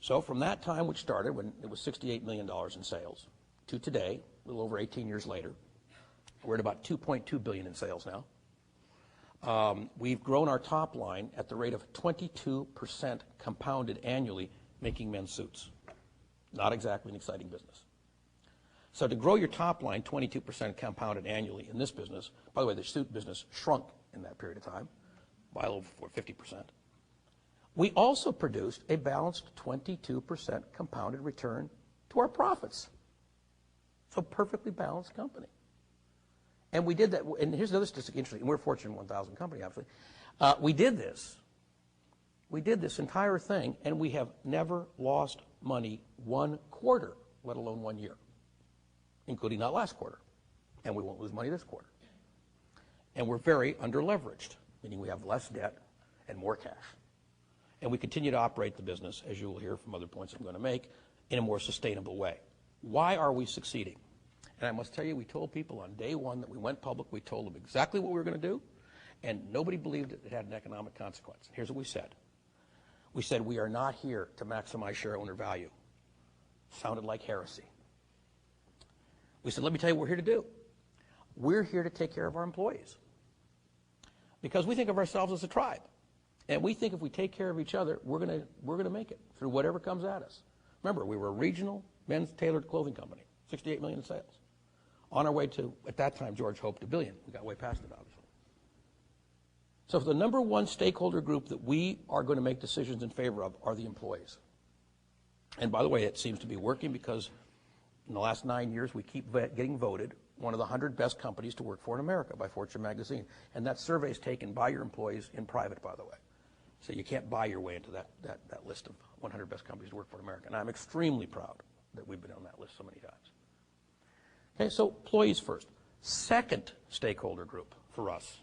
So from that time, which started when it was $68 million in sales, to today, a little over 18 years later, we're at about $2.2 billion in sales now. We've grown our top line at the rate of 22% compounded annually, making men's suits. Not exactly an exciting business. So to grow your top line 22% compounded annually in this business, by the way, the suit business shrunk in that period of time by a little over 50%. We also produced a balanced 22% compounded return to our profits. So perfectly balanced company. And we did that, and here's another statistic interesting, and we're a Fortune 1000 company, obviously. We did this entire thing, and we have never lost money one quarter, let alone 1 year. including not last quarter. And we won't lose money this quarter. And we're very under-leveraged, meaning we have less debt and more cash. And we continue to operate the business, as you will hear from other points I'm going to make, in a more sustainable way. Why are we succeeding? And I must tell you, we told people on day one that we went public, we told them exactly what we were going to do, and nobody believed it had an economic consequence. Here's what we said. We said, we are not here to maximize share owner value. Sounded like heresy. We said, let me tell you what we're here to do. We're here to take care of our employees. Because we think of ourselves as a tribe. And we think if we take care of each other, we're going to make it through whatever comes at us. Remember, we were a regional men's tailored clothing company, $68 million in sales. On our way to, at that time, George hoped $1 billion. We got way past it, obviously. So the number one stakeholder group that we are going to make decisions in favor of are the employees. And by the way, it seems to be working because in the last 9 years, we keep getting voted one of the 100 best companies to work for in America by Fortune magazine. And that survey is taken by your employees in private, by the way. So you can't buy your way into that list of 100 best companies to work for in America. And I'm extremely proud that we've been on that list so many times. Okay, so employees first. Second stakeholder group for us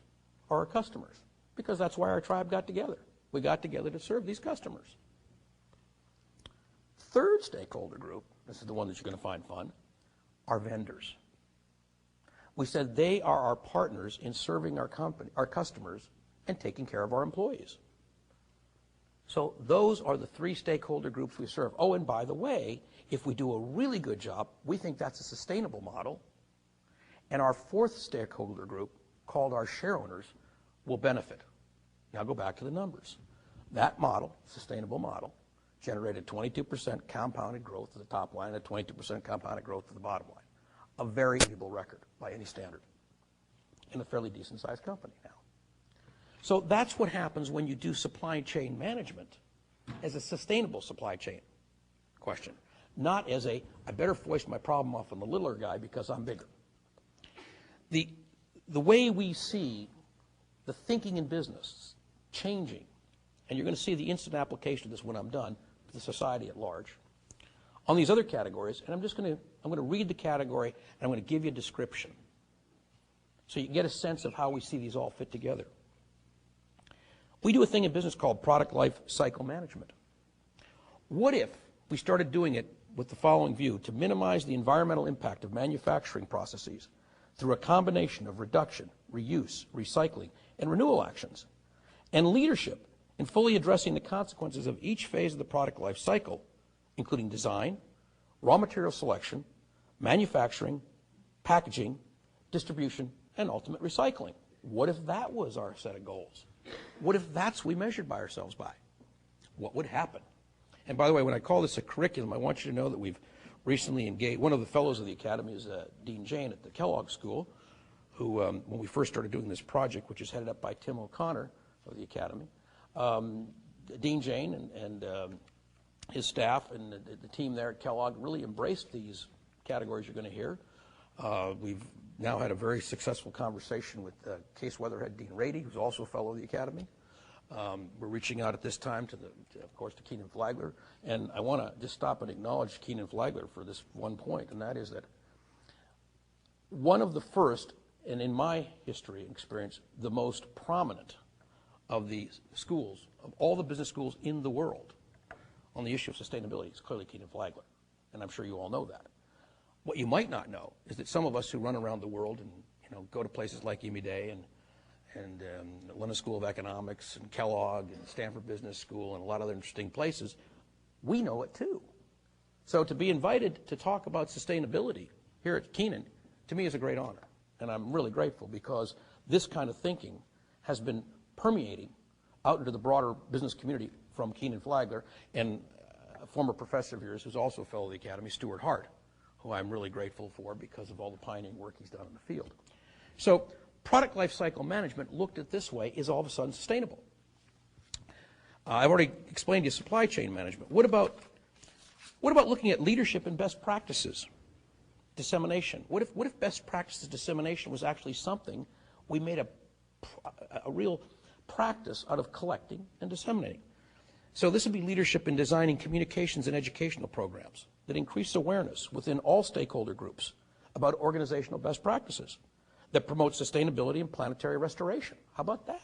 are our customers, because that's why our tribe got together. We got together to serve these customers. Third stakeholder group, this is the one that you're going to find fun, are vendors. We said they are our partners in serving our customers and taking care of our employees. So those are the three stakeholder groups we serve. Oh, and by the way, if we do a really good job, we think that's a sustainable model. And our fourth stakeholder group, called our share owners, will benefit. Now go back to the numbers. That model, sustainable model, generated 22% compounded growth to the top line and a 22% compounded growth to the bottom line. A very enviable record by any standard in a fairly decent-sized company now. So that's what happens when you do supply chain management as a sustainable supply chain question, not as a, I better foist my problem off on the littler guy because I'm bigger. The way we see the thinking in business changing, and you're going to see the instant application of this when I'm done, to the society at large, on these other categories, and I'm going to read the category, and I'm going to give you a description so you can get a sense of how we see these all fit together. We do a thing in business called product life cycle management. What if we started doing it with the following view: to minimize the environmental impact of manufacturing processes through a combination of reduction, reuse, recycling, and renewal actions, and leadership in fully addressing the consequences of each phase of the product life cycle, including design, raw material selection, manufacturing, packaging, distribution, and ultimate recycling. What if that was our set of goals? What if that's what we measured by ourselves by? What would happen? And by the way, when I call this a curriculum, I want you to know that we've recently engaged, one of the fellows of the Academy is Dean Jane at the Kellogg School, who, when we first started doing this project, which is headed up by Tim O'Connor of the Academy, Dean Jane and his staff and the team there at Kellogg really embraced these categories you're going to hear. We've now had a very successful conversation with Case Weatherhead Dean Rady, who's also a fellow of the Academy. We're reaching out at this time of course, to Kenan-Flagler. And I want to just stop and acknowledge Kenan-Flagler for this one point, and that is that one of the first, and in my history and experience, the most prominent of the schools, of all the business schools in the world, on the issue of sustainability is clearly Kenan-Flagler. And I'm sure you all know that. What you might not know is that some of us who run around the world and go to places like EMEDA and London School of Economics and Kellogg and Stanford Business School and a lot of other interesting places, we know it too. So to be invited to talk about sustainability here at Kenan, to me is a great honor. And I'm really grateful because this kind of thinking has been permeating out into the broader business community from Kenan-Flagler and a former professor of yours who's also a fellow of the Academy, Stuart Hart, who I'm really grateful for because of all the pioneering work he's done in the field. So product life cycle management, looked at this way, is all of a sudden sustainable. I've already explained to you supply chain management. What about looking at leadership and best practices? Dissemination. What if best practices dissemination was actually something we made a real practice out of collecting and disseminating? So this would be leadership in designing communications and educational programs that increase awareness within all stakeholder groups about organizational best practices that promote sustainability and planetary restoration. How about that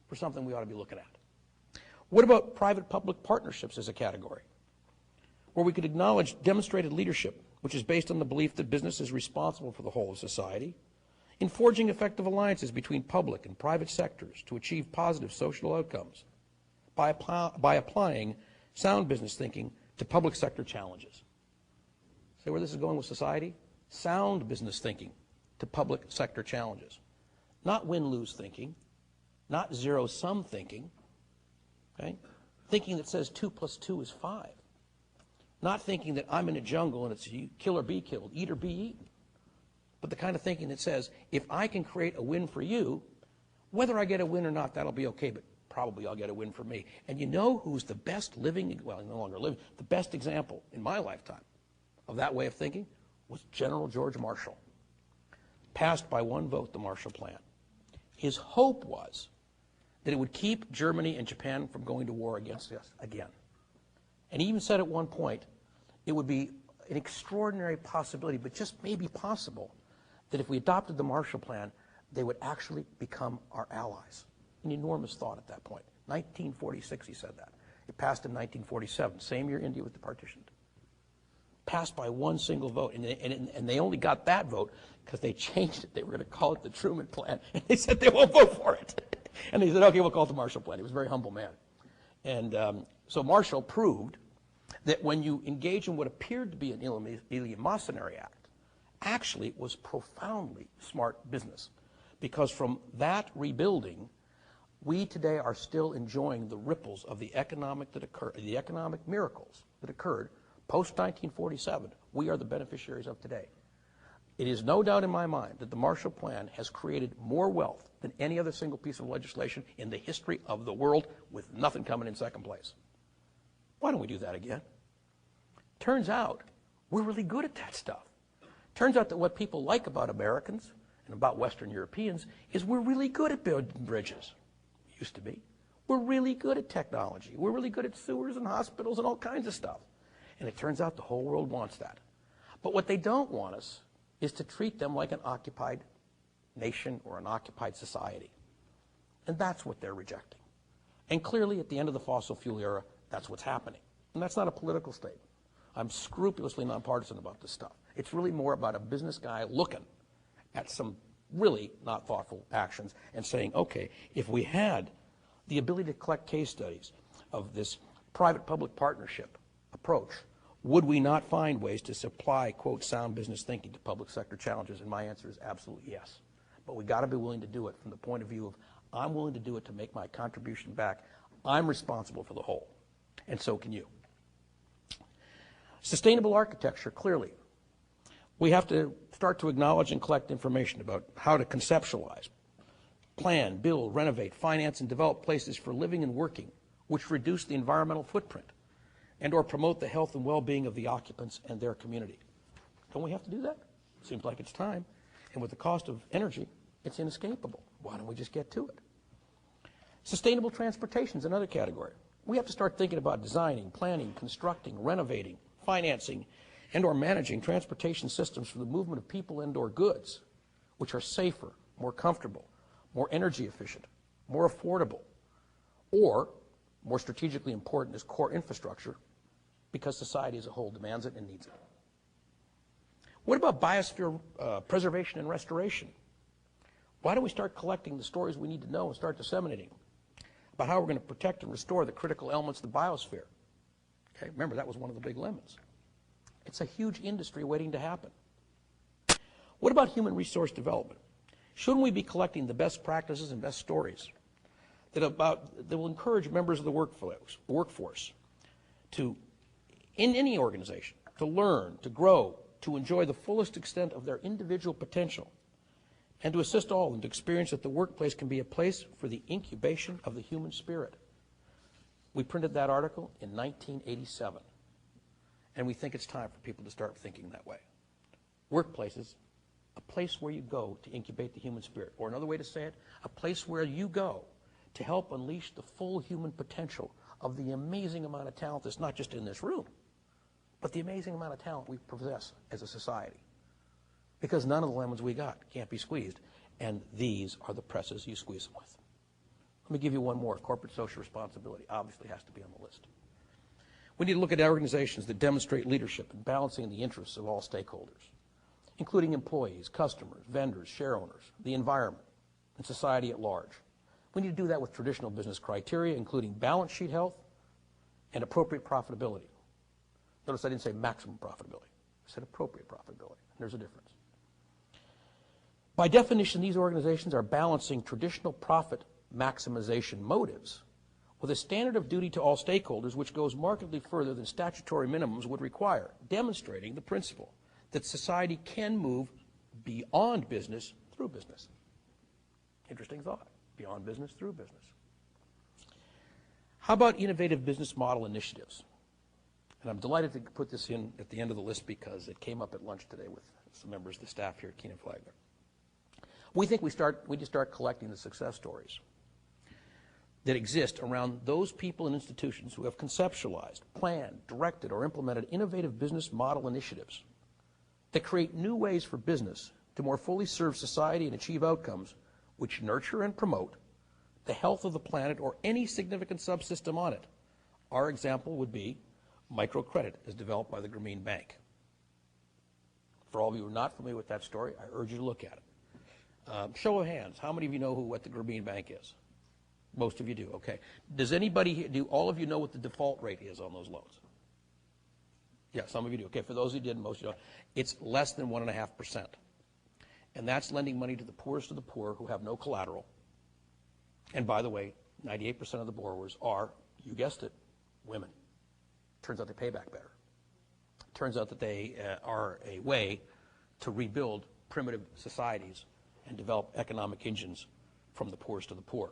for something we ought to be looking at? What about private-public partnerships as a category, where we could acknowledge demonstrated leadership, which is based on the belief that business is responsible for the whole of society, in forging effective alliances between public and private sectors to achieve positive social outcomes by applying sound business thinking to public sector challenges. See where this is going with society? Sound business thinking to public sector challenges. Not win-lose thinking, not zero-sum thinking, okay? Thinking that says 2 + 2 is 5. Not thinking that I'm in a jungle and it's kill or be killed, eat or be eaten. But the kind of thinking that says, if I can create a win for you, whether I get a win or not, that'll be okay, but probably I'll get a win for me. And you know who's the best living, well, no longer living, the best example in my lifetime of that way of thinking was General George Marshall. Passed by 1 vote, the Marshall Plan. His hope was that it would keep Germany and Japan from going to war against us again. And he even said at one point, it would be an extraordinary possibility, but just maybe possible, that if we adopted the Marshall Plan, they would actually become our allies. An enormous thought at that point. 1946, he said that. It passed in 1947, same year India was partitioned. Passed by 1 single vote, and they only got that vote because they changed it. They were going to call it the Truman Plan, and they said they won't vote for it. And they said, okay, we'll call it the Marshall Plan. He was a very humble man. And so Marshall proved that when you engage in what appeared to be an eleemosynary act, actually it was profoundly smart business. Because from that rebuilding, we today are still enjoying the ripples of the economic miracles that occurred post-1947. We are the beneficiaries of today. It is no doubt in my mind that the Marshall Plan has created more wealth than any other single piece of legislation in the history of the world, with nothing coming in second place. Why don't we do that again? Turns out we're really good at that stuff. Turns out that what people like about Americans and about Western Europeans is we're really good at building bridges. Used to be. We're really good at technology. We're really good at sewers and hospitals and all kinds of stuff. And it turns out the whole world wants that. But what they don't want us is to treat them like an occupied nation or an occupied society. And that's what they're rejecting. And clearly at the end of the fossil fuel era, that's what's happening. And that's not a political statement. I'm scrupulously nonpartisan about this stuff. It's really more about a business guy looking at some really not thoughtful actions and saying, okay, if we had the ability to collect case studies of this private-public partnership approach, would we not find ways to supply, quote, sound business thinking to public sector challenges? And my answer is absolutely yes. But we got to be willing to do it from the point of view of, I'm willing to do it to make my contribution back. I'm responsible for the whole, and so can you. Sustainable architecture, clearly. We have to start to acknowledge and collect information about how to conceptualize, plan, build, renovate, finance, and develop places for living and working which reduce the environmental footprint and or promote the health and well-being of the occupants and their community. Don't we have to do that? Seems like it's time. And with the cost of energy, it's inescapable. Why don't we just get to it? Sustainable transportation is another category. We have to start thinking about designing, planning, constructing, renovating, financing, and or managing transportation systems for the movement of people and or goods, which are safer, more comfortable, more energy efficient, more affordable, or more strategically important as core infrastructure because society as a whole demands it and needs it. What about biosphere preservation and restoration? Why don't we start collecting the stories we need to know and start disseminating about how we're going to protect and restore the critical elements of the biosphere? Okay, remember, that was one of the big lemons. It's a huge industry waiting to happen. What about human resource development? Shouldn't we be collecting the best practices and best stories that will encourage members of the workforce to, in any organization, to learn, to grow, to enjoy the fullest extent of their individual potential, and to assist all of them to experience that the workplace can be a place for the incubation of the human spirit? We printed that article in 1987, and we think it's time for people to start thinking that way. Workplaces, a place where you go to incubate the human spirit, or another way to say it, a place where you go to help unleash the full human potential of the amazing amount of talent that's not just in this room, but the amazing amount of talent we possess as a society. because none of the lemons we got can't be squeezed. And these are the presses you squeeze them with. Let me give you one more. Corporate social responsibility obviously has to be on the list. We need to look at organizations that demonstrate leadership and balancing the interests of all stakeholders, including employees, customers, vendors, share owners, the environment, and society at large. We need to do that with traditional business criteria, including balance sheet health and appropriate profitability. Notice I didn't say maximum profitability. I said appropriate profitability. There's a difference. By definition, these organizations are balancing traditional profit maximization motives with a standard of duty to all stakeholders which goes markedly further than statutory minimums would require, demonstrating the principle that society can move beyond business through business. Interesting thought. Beyond business through business. How about innovative business model initiatives? And I'm delighted to put this in at the end of the list because it came up at lunch today with some members of the staff here at Kenan-Flagler. We think we need to start collecting the success stories that exist around those people and institutions who have conceptualized, planned, directed, or implemented innovative business model initiatives that create new ways for business to more fully serve society and achieve outcomes which nurture and promote the health of the planet or any significant subsystem on it. Our example would be microcredit as developed by the Grameen Bank. For all of you who are not familiar with that story, I urge you to look at it. Show of hands, how many of you know what the Grameen Bank is? Most of you do, okay. Do all of you know what the default rate is on those loans? Yeah, some of you do. Okay, for those who didn't, most of you don't. It's less than 1.5%. And that's lending money to the poorest of the poor who have no collateral. And by the way, 98% of the borrowers are, you guessed it, women. Turns out they pay back better. Turns out that they are a way to rebuild primitive societies and develop economic engines from the poorest of the poor.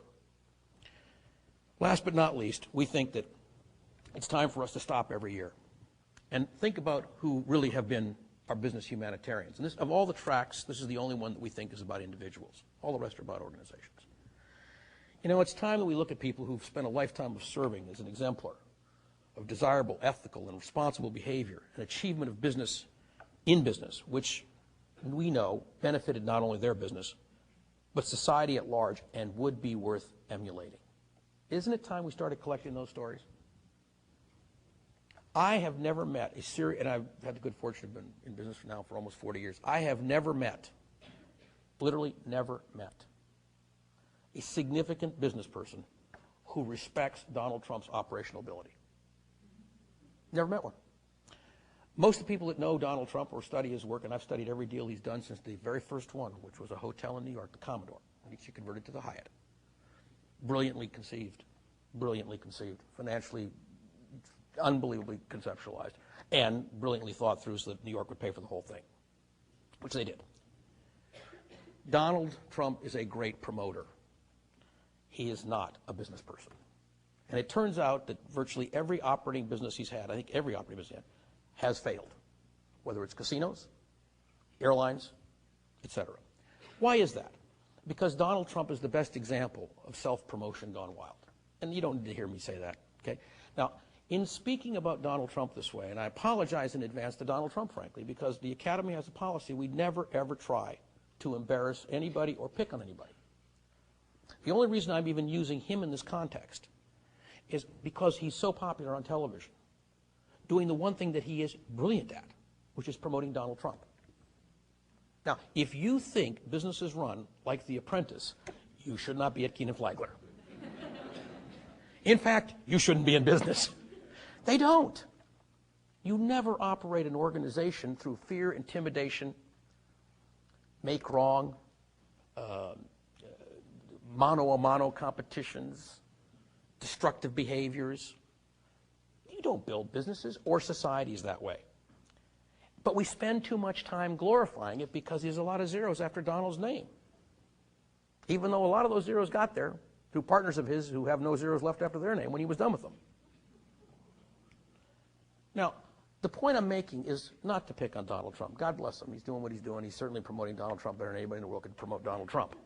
Last but not least, we think that it's time for us to stop every year and think about who really have been our business humanitarians. And this, of all the tracks, this is the only one that we think is about individuals. All the rest are about organizations. You know, it's time that we look at people who've spent a lifetime of serving as an exemplar of desirable, ethical, and responsible behavior and achievement of business in business, which we know benefited not only their business, but society at large and would be worth emulating. Isn't it time we started collecting those stories? I have never met a serious, and I've had the good fortune of being in business now for almost 40 years. I have never met, literally never met, a significant business person who respects Donald Trump's operational ability. Never met one. Most of the people that know Donald Trump or study his work, and I've studied every deal he's done since the very first one, which was a hotel in New York, the Commodore, which he converted to the Hyatt. Brilliantly conceived, financially unbelievably conceptualized, and brilliantly thought through so that New York would pay for the whole thing, which they did. Donald Trump is a great promoter. He is not a business person. And it turns out that virtually every operating business he's had, I think every operating business he's had, has failed, whether it's casinos, airlines, etc. Why is that? Because Donald Trump is the best example of self-promotion gone wild. And you don't need to hear me say that, okay? Now, in speaking about Donald Trump this way, and I apologize in advance to Donald Trump, frankly, because the Academy has a policy we never, ever try to embarrass anybody or pick on anybody. The only reason I'm even using him in this context is because he's so popular on television, doing the one thing that he is brilliant at, which is promoting Donald Trump. Now, if you think business is run like The Apprentice, you should not be at Kenan-Flagler. In fact, you shouldn't be in business. They don't. You never operate an organization through fear, intimidation, make wrong, mano-a-mano competitions, destructive behaviors. You don't build businesses or societies that way. But we spend too much time glorifying it because there's a lot of zeros after Donald's name. Even though a lot of those zeros got there through partners of his who have no zeros left after their name when he was done with them. Now, the point I'm making is not to pick on Donald Trump. God bless him. He's doing what he's doing. He's certainly promoting Donald Trump better than anybody in the world could promote Donald Trump.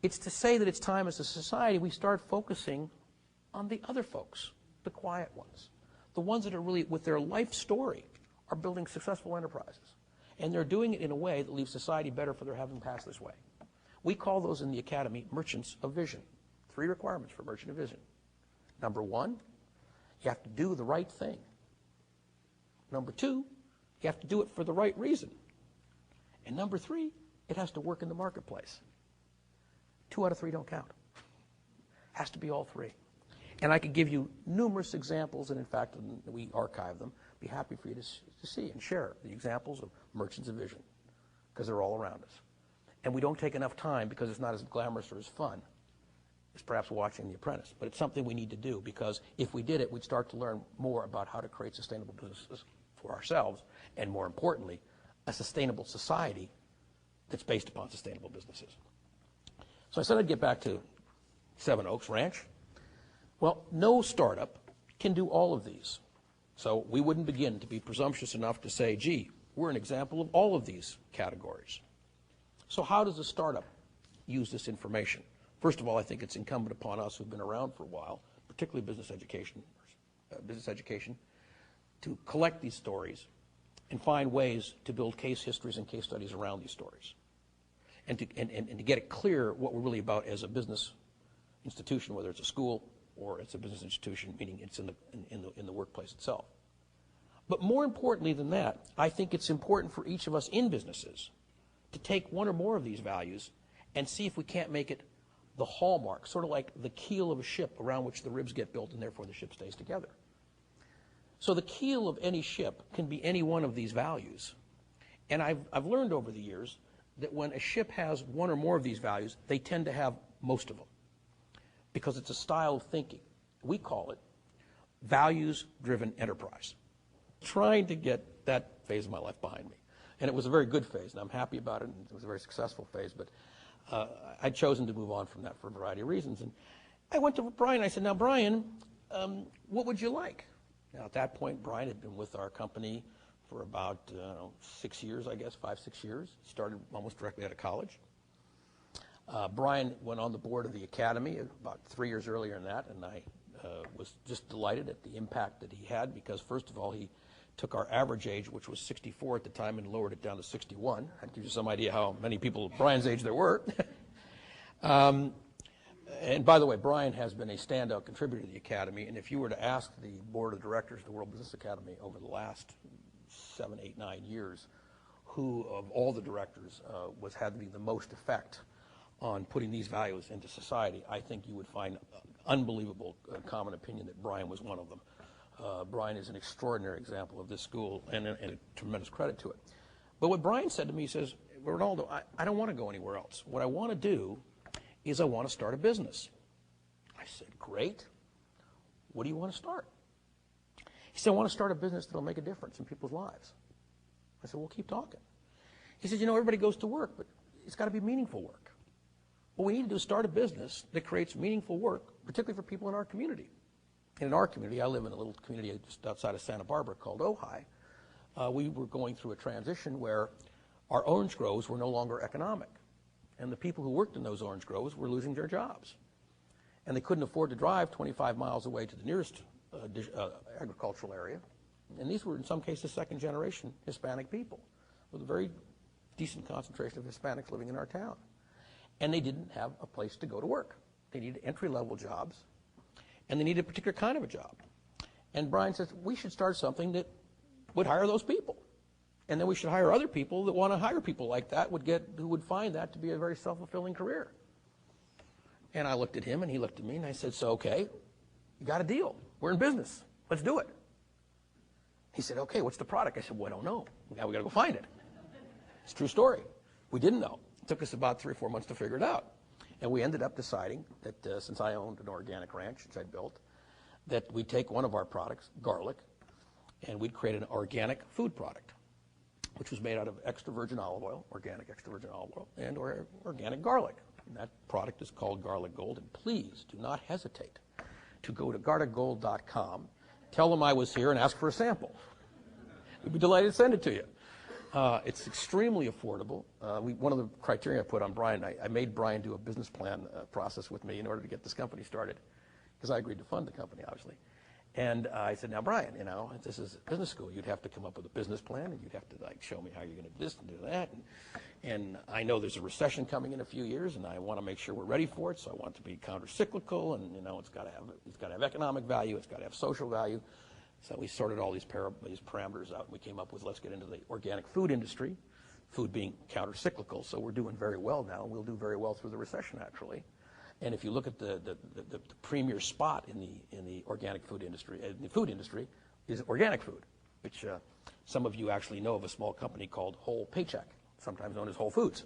It's to say that it's time as a society we start focusing on the other folks, the quiet ones, the ones that are really, with their life story, are building successful enterprises. And they're doing it in a way that leaves society better for their having passed this way. We call those in the Academy merchants of vision. 3 requirements for merchant of vision. Number 1, you have to do the right thing. Number 2, you have to do it for the right reason. And number 3, it has to work in the marketplace. 2 out of 3 don't count. Has to be all 3. And I could give you numerous examples, and in fact, we archive them. Be happy for you to see and share the examples of merchants of vision, because they're all around us. And we don't take enough time because it's not as glamorous or as fun as perhaps watching The Apprentice. But it's something we need to do, because if we did it, we'd start to learn more about how to create sustainable businesses for ourselves, and more importantly, a sustainable society that's based upon sustainable businesses. So I said I'd get back to Seven Oaks Ranch. Well, no startup can do all of these. So we wouldn't begin to be presumptuous enough to say, gee, we're an example of all of these categories. So how does a startup use this information? First of all, I think it's incumbent upon us who've been around for a while, particularly business education, to collect these stories and find ways to build case histories and case studies around these stories, and to get it clear what we're really about as a business institution, whether it's a school or it's a business institution, meaning it's in the workplace itself. But more importantly than that, I think it's important for each of us in businesses to take one or more of these values and see if we can't make it the hallmark, sort of like the keel of a ship around which the ribs get built and therefore the ship stays together. So the keel of any ship can be any one of these values. And I've learned over the years that when a ship has one or more of these values, they tend to have most of them, because it's a style of thinking. We call it values-driven enterprise. Trying to get that phase of my life behind me. And it was a very good phase, and I'm happy about it, and it was a very successful phase, but I'd chosen to move on from that for a variety of reasons. And I went to Brian, and I said, now, Brian, what would you like? Now, at that point, Brian had been with our company for about 6 years, I guess, 5, 6 years. He started almost directly out of college. Brian went on the board of the Academy about 3 years earlier than that, and I was just delighted at the impact that he had, because first of all, he took our average age, which was 64 at the time, and lowered it down to 61. That gives you some idea how many people Brian's age there were. And by the way, Brian has been a standout contributor to the Academy, and if you were to ask the board of directors of the World Business Academy over the last 7, 8, 9 years, who of all the directors had the most effect on putting these values into society, I think you would find unbelievable common opinion that Brian was one of them. Brian is an extraordinary example of this school, and a tremendous credit to it. But what Brian said to me, he says, Ronaldo, I don't want to go anywhere else. What I want to do is I want to start a business. I said, great. What do you want to start? He said, I want to start a business that will make a difference in people's lives. I said, well, keep talking. He said, everybody goes to work, but it's got to be meaningful work. What we need to do is start a business that creates meaningful work, particularly for people in our community. And in our community, I live in a little community just outside of Santa Barbara called Ojai. We were going through a transition where our orange groves were no longer economic. And the people who worked in those orange groves were losing their jobs. And they couldn't afford to drive 25 miles away to the nearest agricultural area. And these were, in some cases, second-generation Hispanic people with a very decent concentration of Hispanics living in our town. And they didn't have a place to go to work. They needed entry-level jobs, and they needed a particular kind of a job. And Brian says, we should start something that would hire those people. And then we should hire other people that want to hire people like that, who would find that to be a very self-fulfilling career. And I looked at him, and he looked at me, and I said, so, okay, you got a deal. We're in business. Let's do it. He said, okay, what's the product? I said, well, I don't know. Now we got to go find it. It's a true story. We didn't know. It took us about 3 or 4 months to figure it out. And we ended up deciding that since I owned an organic ranch, which I'd built, that we'd take one of our products, garlic, and we'd create an organic food product, which was made out of extra virgin olive oil, organic extra virgin olive oil, and organic garlic. And that product is called Garlic Gold. And please do not hesitate to go to garlicgold.com, tell them I was here, and ask for a sample. We'd be delighted to send it to you. It's extremely affordable. One of the criteria I put on Brian, I made Brian do a business plan process with me in order to get this company started, because I agreed to fund the company, obviously. And I said, now, Brian, you know, this is business school. You'd have to come up with a business plan, and you'd have to, like, show me how you're going to do this and do that. And I know there's a recession coming in a few years, and I want to make sure we're ready for it, so I want it to be counter-cyclical, and, you know, it's got to have economic value, it's got to have social value. So we sorted all these parameters out, and we came up with, let's get into the organic food industry, food being counter-cyclical. So we're doing very well now, and we'll do very well through the recession, actually. And if you look at the premier spot in the organic food industry, is organic food, which some of you actually know of a small company called Whole Paycheck, sometimes known as Whole Foods.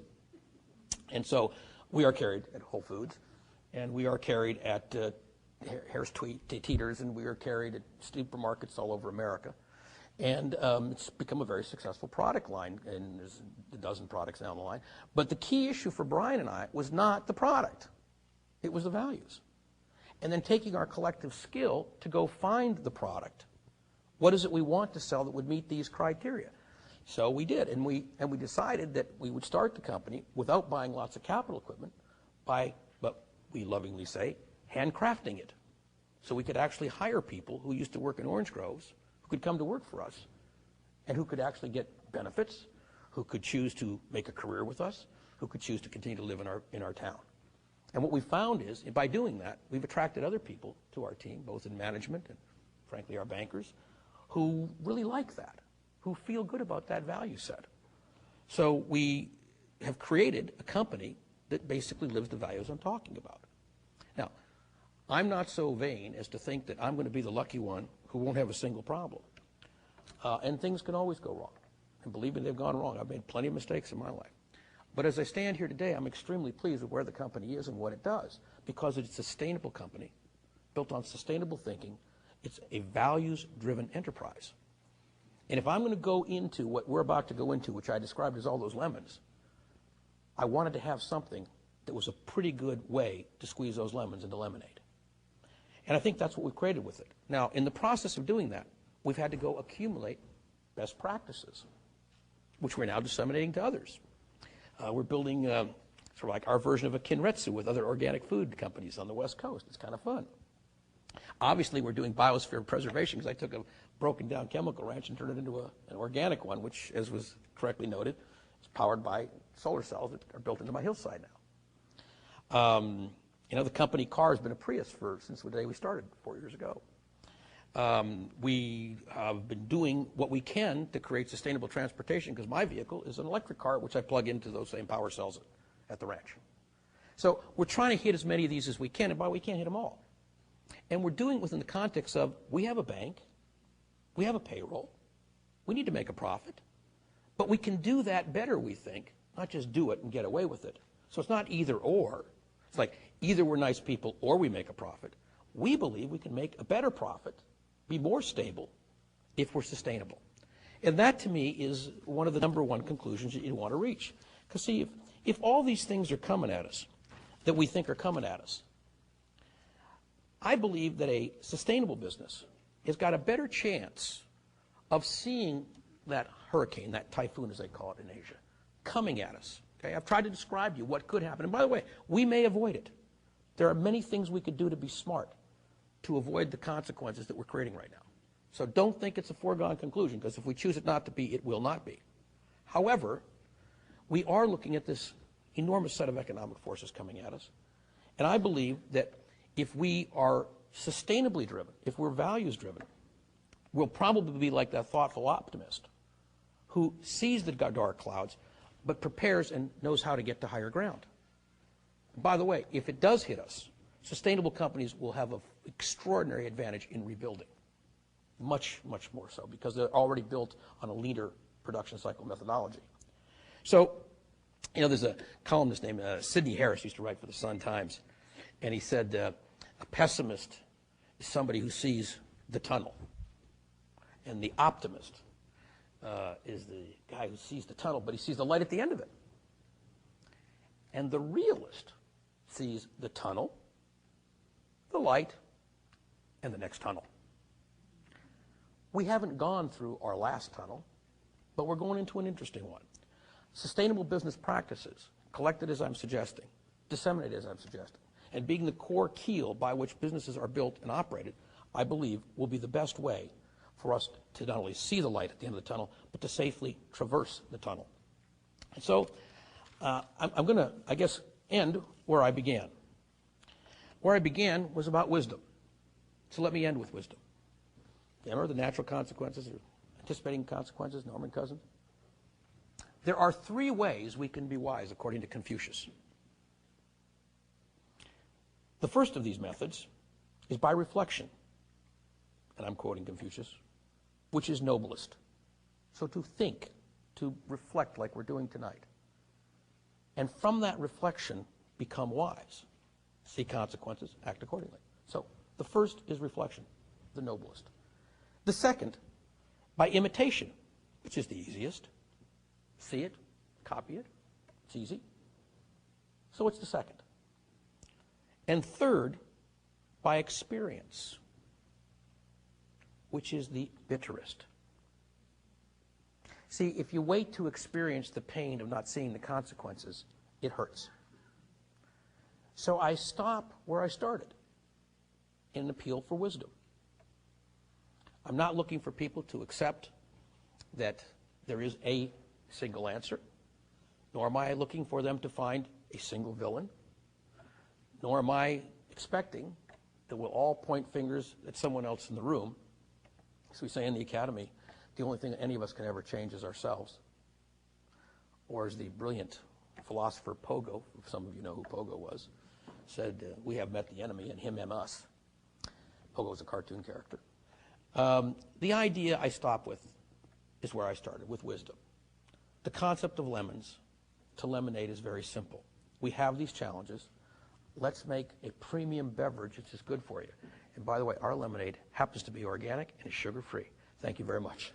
And so we are carried at Whole Foods, and we are carried at Harris Teeter's, and we are carried at supermarkets all over America. And it's become a very successful product line, and there's a dozen products down the line. But the key issue for Brian and I was not the product. It was the values. And then taking our collective skill to go find the product. What is it we want to sell that would meet these criteria? So we did, and we decided that we would start the company without buying lots of capital equipment by, what we lovingly say, handcrafting it. So we could actually hire people who used to work in orange groves, who could come to work for us, and who could actually get benefits, who could choose to make a career with us, who could choose to continue to live in our town. And what we found is, by doing that, we've attracted other people to our team, both in management and, frankly, our bankers, who really like that, who feel good about that value set. So we have created a company that basically lives the values I'm talking about. Now, I'm not so vain as to think that I'm going to be the lucky one who won't have a single problem. And things can always go wrong. And believe me, they've gone wrong. I've made plenty of mistakes in my life. But as I stand here today, I'm extremely pleased with where the company is and what it does, because it's a sustainable company, built on sustainable thinking. It's a values-driven enterprise. And if I'm going to go into what we're about to go into, which I described as all those lemons, I wanted to have something that was a pretty good way to squeeze those lemons into lemonade. And I think that's what we've created with it. Now, in the process of doing that, we've had to go accumulate best practices, which we're now disseminating to others. We're building sort of like our version of a Kinretsu with other organic food companies on the West Coast. It's kind of fun. Obviously, we're doing biosphere preservation, because I took a broken down chemical ranch and turned it into an organic one, which, as was correctly noted, is powered by solar cells that are built into my hillside now. You know, the company car has been a Prius since the day we started 4 years ago. We have been doing what we can to create sustainable transportation, because my vehicle is an electric car, which I plug into those same power cells at the ranch. So we're trying to hit as many of these as we can, and we can't hit them all. And we're doing it within the context of, we have a bank, we have a payroll, we need to make a profit, but we can do that better, we think, not just do it and get away with it. So it's not either or. It's like either we're nice people or we make a profit. We believe we can make a better profit, be more stable, if we're sustainable. And that, to me, is one of the number one conclusions that you want to reach. Because, see, if all these things are coming at us, that we think are coming at us, I believe that a sustainable business has got a better chance of seeing that hurricane, that typhoon as they call it in Asia, coming at us. Okay? I've tried to describe to you what could happen. And by the way, we may avoid it. There are many things we could do to be smart to avoid the consequences that we're creating right now. So don't think it's a foregone conclusion, because if we choose it not to be, it will not be. However, we are looking at this enormous set of economic forces coming at us. And I believe that if we are sustainably driven, if we're values driven, we'll probably be like that thoughtful optimist who sees the dark clouds but prepares and knows how to get to higher ground. By the way, if it does hit us, sustainable companies will have an extraordinary advantage in rebuilding. Much, much more so, because they're already built on a leaner production cycle methodology. So, you know, there's a columnist named Sidney Harris, used to write for the Sun-Times, and he said, a pessimist is somebody who sees the tunnel, and the optimist is the guy who sees the tunnel, but he sees the light at the end of it. And the realist sees the tunnel, the light, and the next tunnel. We haven't gone through our last tunnel, but we're going into an interesting one. Sustainable business practices, collected as I'm suggesting, disseminated as I'm suggesting, and being the core keel by which businesses are built and operated, I believe, will be the best way for us to not only see the light at the end of the tunnel, but to safely traverse the tunnel. And so I'm going to, I guess, end where I began. Where I began was about wisdom. So let me end with wisdom. Remember the natural consequences or anticipating consequences, Norman Cousins? There are 3 ways we can be wise, according to Confucius. The first of these methods is by reflection, and I'm quoting Confucius, which is noblest. So to think, to reflect like we're doing tonight. And from that reflection, become wise. See consequences, act accordingly. So the first is reflection, the noblest. The second, by imitation, which is the easiest. See it, copy it, it's easy. So it's the second. And third, by experience, which is the bitterest. See, if you wait to experience the pain of not seeing the consequences, it hurts. So I stop where I started, in an appeal for wisdom. I'm not looking for people to accept that there is a single answer, nor am I looking for them to find a single villain, nor am I expecting that we'll all point fingers at someone else in the room. As we say in the academy, the only thing that any of us can ever change is ourselves. Or as the brilliant philosopher Pogo, some of you know who Pogo was, said, we have met the enemy and him and us. Pogo was a cartoon character. The idea I stop with is where I started, with wisdom. The concept of lemons to lemonade is very simple. We have these challenges. Let's make a premium beverage which is good for you. And by the way, our lemonade happens to be organic and is sugar-free. Thank you very much.